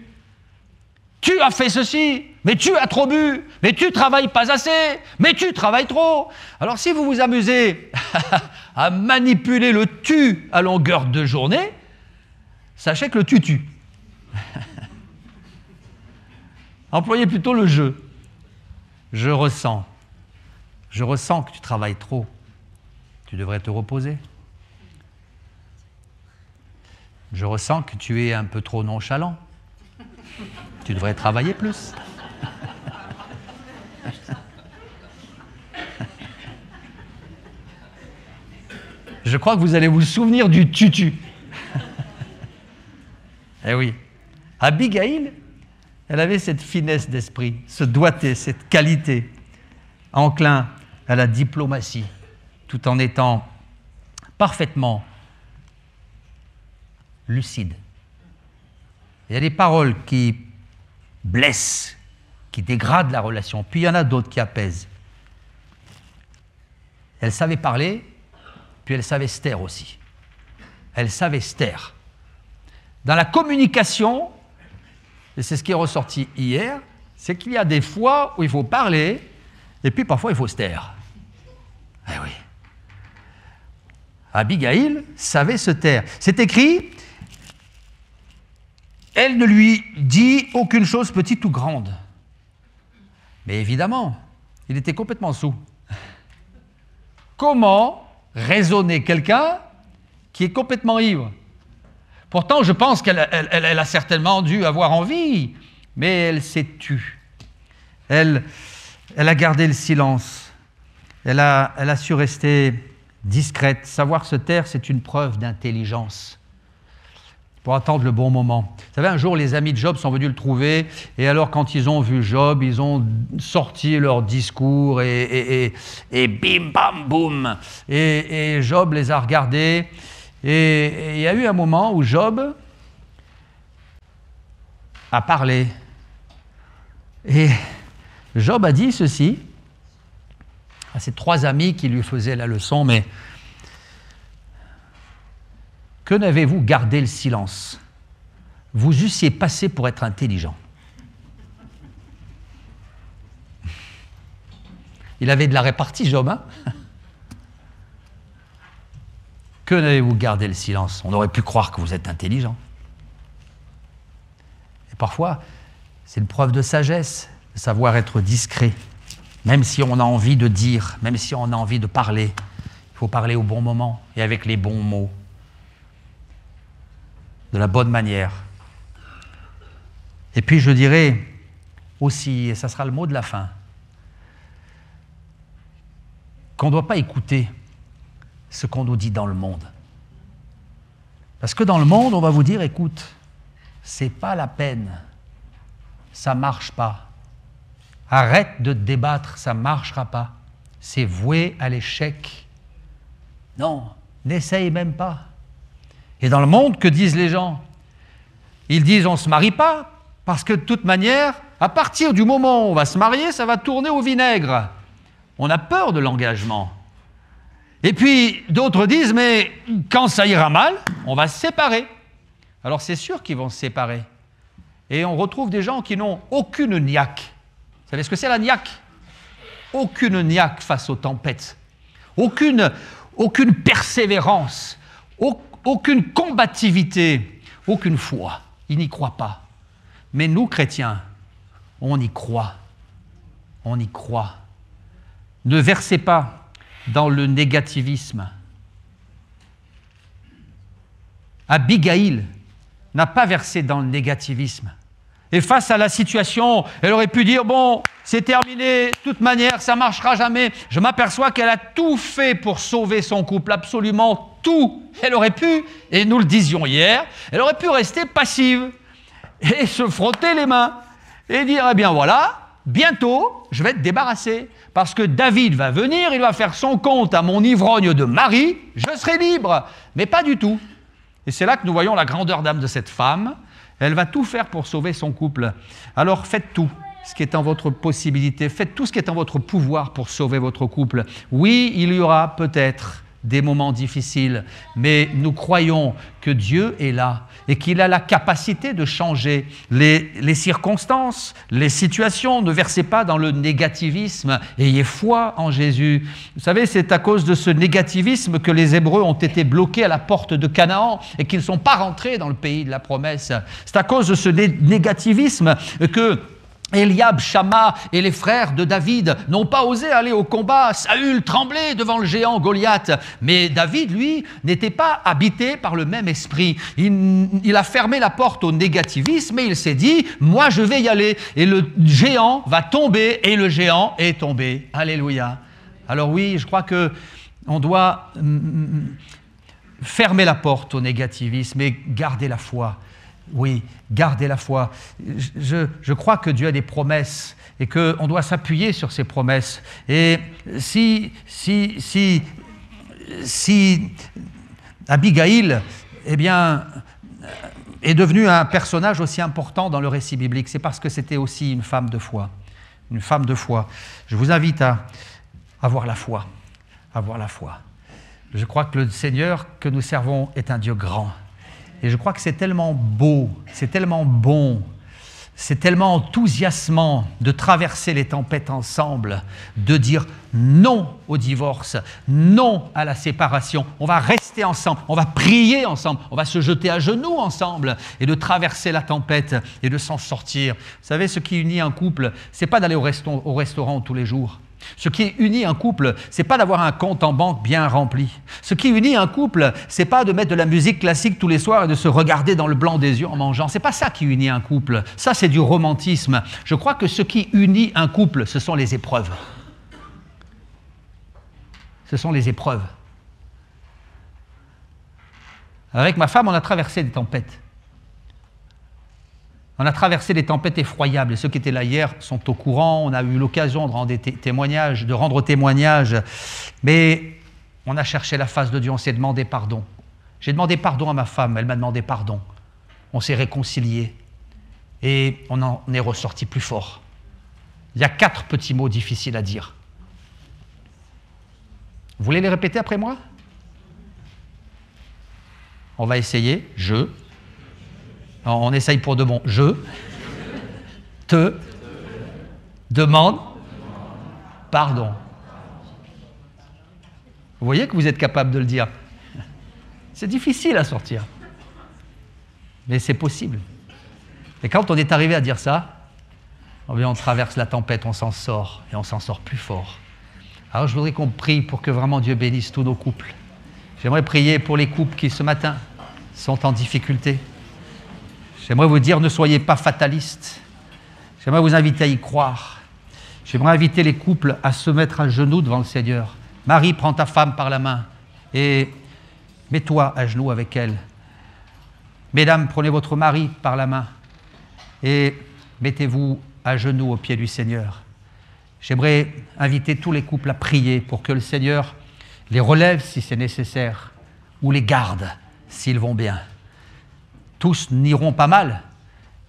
Tu as fait ceci, mais tu as trop bu, mais tu travailles pas assez, mais tu travailles trop. Alors si vous vous amusez à manipuler le tu à longueur de journée, sachez que le tu. Employez plutôt le je. Je ressens que tu travailles trop. Tu devrais te reposer. Je ressens que tu es un peu trop nonchalant. Tu devrais travailler plus. Je crois que vous allez vous souvenir du tutu. Eh oui. Abigail, elle avait cette finesse d'esprit, ce doigté, cette qualité, enclin à la diplomatie, tout en étant parfaitement lucide. Il y a des paroles qui blessent, qui dégradent la relation, puis il y en a d'autres qui apaisent. Elle savait parler, puis elle savait se taire aussi. Elle savait se taire. Dans la communication, et c'est ce qui est ressorti hier, c'est qu'il y a des fois où il faut parler, et puis parfois il faut se taire. Eh oui. Abigail savait se taire. C'est écrit, elle ne lui dit aucune chose petite ou grande. Mais évidemment, il était complètement saoul. Comment raisonner quelqu'un qui est complètement ivre? Pourtant, je pense qu'elle a certainement dû avoir envie, mais elle s'est tue. Elle a gardé le silence. Elle a su rester discrète. Savoir se taire, c'est une preuve d'intelligence. Pour attendre le bon moment. Vous savez, un jour, les amis de Job sont venus le trouver, et alors, quand ils ont vu Job, ils ont sorti leur discours, et bim, bam, boum. Et Job les a regardés, et il y a eu un moment où Job a parlé. Et Job a dit ceci à ses trois amis qui lui faisaient la leçon, mais que n'avez-vous gardé le silence? Vous eussiez passé pour être intelligent. Il avait de la répartie, Job, hein? Que n'avez-vous gardé le silence? On aurait pu croire que vous êtes intelligent. Et parfois, c'est une preuve de sagesse, de savoir être discret. Même si on a envie de dire, même si on a envie de parler, il faut parler au bon moment et avec les bons mots. De la bonne manière. Et puis je dirais aussi, et ça sera le mot de la fin, qu'on ne doit pas écouter ce qu'on nous dit dans le monde. Parce que dans le monde, on va vous dire, écoute, c'est pas la peine, ça marche pas. Arrête de te débattre, ça marchera pas. C'est voué à l'échec. Non, n'essaye même pas. Et dans le monde, que disent les gens? Ils disent on ne se marie pas, parce que de toute manière, à partir du moment où on va se marier, ça va tourner au vinaigre. On a peur de l'engagement. Et puis d'autres disent, mais quand ça ira mal, on va se séparer. Alors c'est sûr qu'ils vont se séparer. Et on retrouve des gens qui n'ont aucune niaque. Vous savez ce que c'est la niaque? Aucune niaque face aux tempêtes. Aucune persévérance. Aucune combativité, aucune foi. Ils n'y croient pas. Mais nous, chrétiens, on y croit. On y croit. Ne versez pas dans le négativisme. Abigail n'a pas versé dans le négativisme. Et face à la situation, elle aurait pu dire, bon, c'est terminé, de toute manière, ça ne marchera jamais. Je m'aperçois qu'elle a tout fait pour sauver son couple, absolument tout. Elle aurait pu, et nous le disions hier, elle aurait pu rester passive et se frotter les mains et dire, eh bien voilà, bientôt, je vais être débarrassé. Parce que David va venir, il va faire son compte à mon ivrogne de mari, je serai libre. Mais pas du tout. Et c'est là que nous voyons la grandeur d'âme de cette femme. Elle va tout faire pour sauver son couple. Alors faites tout ce qui est en votre possibilité, faites tout ce qui est en votre pouvoir pour sauver votre couple. Oui, il y aura peut-être des moments difficiles, mais nous croyons que Dieu est là et qu'il a la capacité de changer les circonstances, les situations. Ne versez pas dans le négativisme, ayez foi en Jésus. Vous savez, c'est à cause de ce négativisme que les Hébreux ont été bloqués à la porte de Canaan et qu'ils ne sont pas rentrés dans le pays de la promesse. C'est à cause de ce négativisme que Eliab, Shama et les frères de David n'ont pas osé aller au combat. Saül tremblait devant le géant Goliath. Mais David, lui, n'était pas habité par le même esprit. Il a fermé la porte au négativisme et il s'est dit, moi je vais y aller. Et le géant va tomber et le géant est tombé. Alléluia. Alors oui, je crois qu'on doit fermer la porte au négativisme et garder la foi. Oui, gardez la foi. Je crois que Dieu a des promesses et qu'on doit s'appuyer sur ces promesses. Et si Abigail, eh bien, est devenue un personnage aussi important dans le récit biblique, c'est parce que c'était aussi une femme de foi. Une femme de foi. Je vous invite à avoir la foi. Avoir la foi. Je crois que le Seigneur que nous servons est un Dieu grand. Et je crois que c'est tellement beau, c'est tellement bon, c'est tellement enthousiasmant de traverser les tempêtes ensemble, de dire non au divorce, non à la séparation. On va rester ensemble, on va prier ensemble, on va se jeter à genoux ensemble et de traverser la tempête et de s'en sortir. Vous savez, ce qui unit un couple, c'est pas d'aller au restaurant tous les jours. Ce qui unit un couple, c'est pas d'avoir un compte en banque bien rempli. Ce qui unit un couple, c'est pas de mettre de la musique classique tous les soirs et de se regarder dans le blanc des yeux en mangeant. C'est pas ça qui unit un couple. Ça, c'est du romantisme. Je crois que ce qui unit un couple, ce sont les épreuves. Ce sont les épreuves. Avec ma femme, on a traversé des tempêtes. On a traversé des tempêtes effroyables et ceux qui étaient là hier sont au courant. On a eu l'occasion de rendre témoignage, mais on a cherché la face de Dieu, on s'est demandé pardon. J'ai demandé pardon à ma femme, elle m'a demandé pardon. On s'est réconciliés et on en est ressorti plus fort. Il y a 4 petits mots difficiles à dire. Vous voulez les répéter après moi? On va essayer. On essaye pour de bon. Je te demande pardon. Vous voyez que vous êtes capable de le dire. C'est difficile à sortir. Mais c'est possible. Et quand on est arrivé à dire ça, on traverse la tempête, on s'en sort, et on s'en sort plus fort. Alors je voudrais qu'on prie pour que vraiment Dieu bénisse tous nos couples. J'aimerais prier pour les couples qui, ce matin, sont en difficulté. J'aimerais vous dire, ne soyez pas fatalistes. J'aimerais vous inviter à y croire. J'aimerais inviter les couples à se mettre à genoux devant le Seigneur. Marie, prends ta femme par la main et mets-toi à genoux avec elle. Mesdames, prenez votre mari par la main et mettez-vous à genoux au pied du Seigneur. J'aimerais inviter tous les couples à prier pour que le Seigneur les relève si c'est nécessaire ou les garde s'ils vont bien. Tous n'iront pas mal.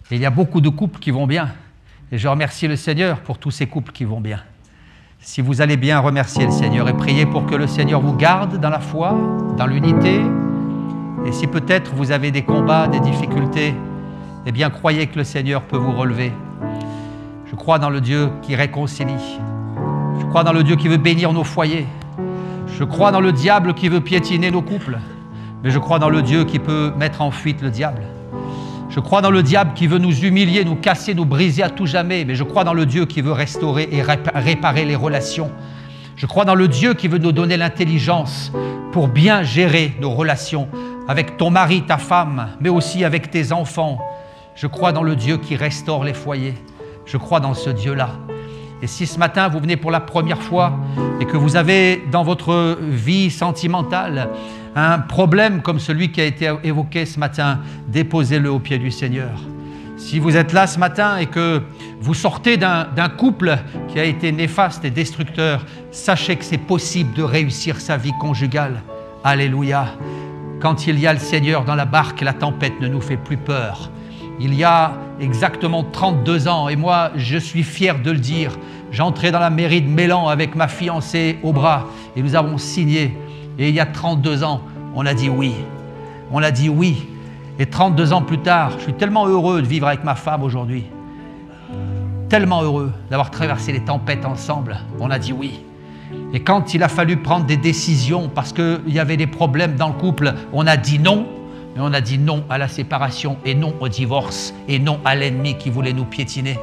Et il y a beaucoup de couples qui vont bien. Et je remercie le Seigneur pour tous ces couples qui vont bien. Si vous allez bien, remerciez le Seigneur et priez pour que le Seigneur vous garde dans la foi, dans l'unité. Et si peut-être vous avez des combats, des difficultés, eh bien croyez que le Seigneur peut vous relever. Je crois dans le Dieu qui réconcilie. Je crois dans le Dieu qui veut bénir nos foyers. Je crois dans le diable qui veut piétiner nos couples. Mais je crois dans le Dieu qui peut mettre en fuite le diable. Je crois dans le diable qui veut nous humilier, nous casser, nous briser à tout jamais. Mais je crois dans le Dieu qui veut restaurer et réparer les relations. Je crois dans le Dieu qui veut nous donner l'intelligence pour bien gérer nos relations avec ton mari, ta femme, mais aussi avec tes enfants. Je crois dans le Dieu qui restaure les foyers. Je crois dans ce Dieu-là. Et si ce matin, vous venez pour la première fois et que vous avez dans votre vie sentimentale un problème comme celui qui a été évoqué ce matin, déposez-le au pied du Seigneur. Si vous êtes là ce matin et que vous sortez d'un couple qui a été néfaste et destructeur, sachez que c'est possible de réussir sa vie conjugale. Alléluia. Quand il y a le Seigneur dans la barque, la tempête ne nous fait plus peur. Il y a exactement 32 ans, et moi, je suis fier de le dire, j'entrais dans la mairie de Mélan avec ma fiancée au bras, et nous avons signé Et il y a 32 ans, on a dit oui. On a dit oui. Et 32 ans plus tard, je suis tellement heureux de vivre avec ma femme aujourd'hui. Tellement heureux d'avoir traversé les tempêtes ensemble. On a dit oui. Et quand il a fallu prendre des décisions parce qu'il y avait des problèmes dans le couple, on a dit non. Mais on a dit non à la séparation et non au divorce et non à l'ennemi qui voulait nous piétiner.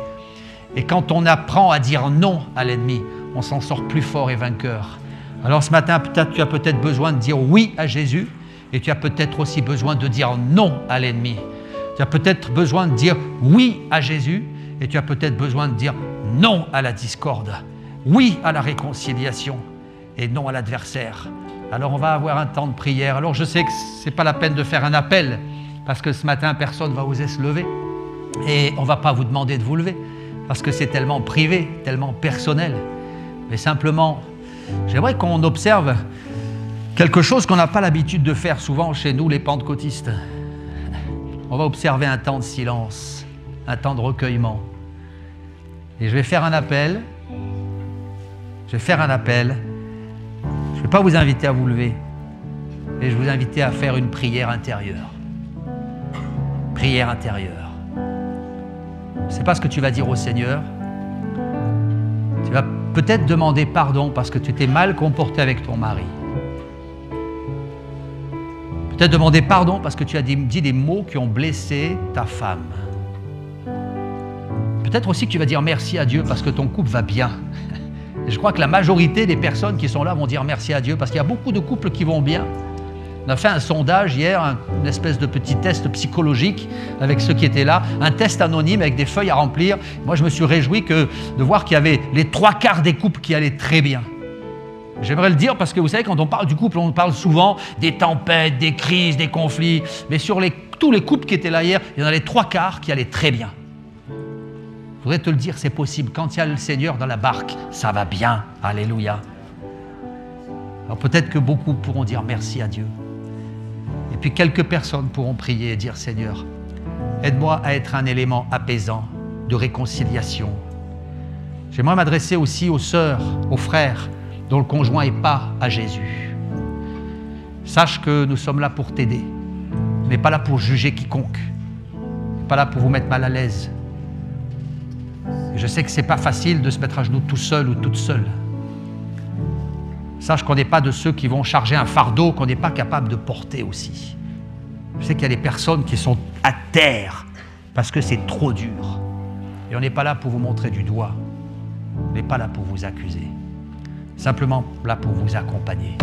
Et quand on apprend à dire non à l'ennemi, on s'en sort plus fort et vainqueur. Alors ce matin, peut-être tu as peut-être besoin de dire oui à Jésus et tu as peut-être aussi besoin de dire non à l'ennemi. Tu as peut-être besoin de dire oui à Jésus et tu as peut-être besoin de dire non à la discorde, oui à la réconciliation et non à l'adversaire. Alors on va avoir un temps de prière. Alors je sais que ce n'est pas la peine de faire un appel parce que ce matin, personne ne va oser se lever et on ne va pas vous demander de vous lever parce que c'est tellement privé, tellement personnel. Mais simplement, j'aimerais qu'on observe quelque chose qu'on n'a pas l'habitude de faire souvent chez nous, les pentecôtistes. On va observer un temps de silence, un temps de recueillement. Et je vais faire un appel. Je vais faire un appel. Je ne vais pas vous inviter à vous lever, mais je vais vous inviter à faire une prière intérieure. Prière intérieure. Je ne sais pas ce que tu vas dire au Seigneur. Tu vas peut-être demander pardon parce que tu t'es mal comporté avec ton mari. Peut-être demander pardon parce que tu as dit des mots qui ont blessé ta femme. Peut-être aussi que tu vas dire merci à Dieu parce que ton couple va bien. Et je crois que la majorité des personnes qui sont là vont dire merci à Dieu parce qu'il y a beaucoup de couples qui vont bien. On a fait un sondage hier, une espèce de petit test psychologique avec ceux qui étaient là, un test anonyme avec des feuilles à remplir. Moi, je me suis réjoui de voir qu'il y avait les 3/4 des couples qui allaient très bien. J'aimerais le dire parce que vous savez, quand on parle du couple, on parle souvent des tempêtes, des crises, des conflits. Mais sur tous les couples qui étaient là hier, il y en a les 3/4 qui allaient très bien. Je voudrais te le dire, c'est possible. Quand il y a le Seigneur dans la barque, ça va bien. Alléluia. Alors peut-être que beaucoup pourront dire merci à Dieu. Et puis quelques personnes pourront prier et dire, Seigneur, aide-moi à être un élément apaisant de réconciliation. J'aimerais m'adresser aussi aux sœurs, aux frères, dont le conjoint n'est pas à Jésus. Sache que nous sommes là pour t'aider. On n'est pas là pour juger quiconque. On n'est pas là pour vous mettre mal à l'aise. Et je sais que ce n'est pas facile de se mettre à genoux tout seul ou toute seule. Sache qu'on n'est pas de ceux qui vont charger un fardeau qu'on n'est pas capable de porter aussi. Je sais qu'il y a des personnes qui sont à terre parce que c'est trop dur. Et on n'est pas là pour vous montrer du doigt. On n'est pas là pour vous accuser. Simplement là pour vous accompagner.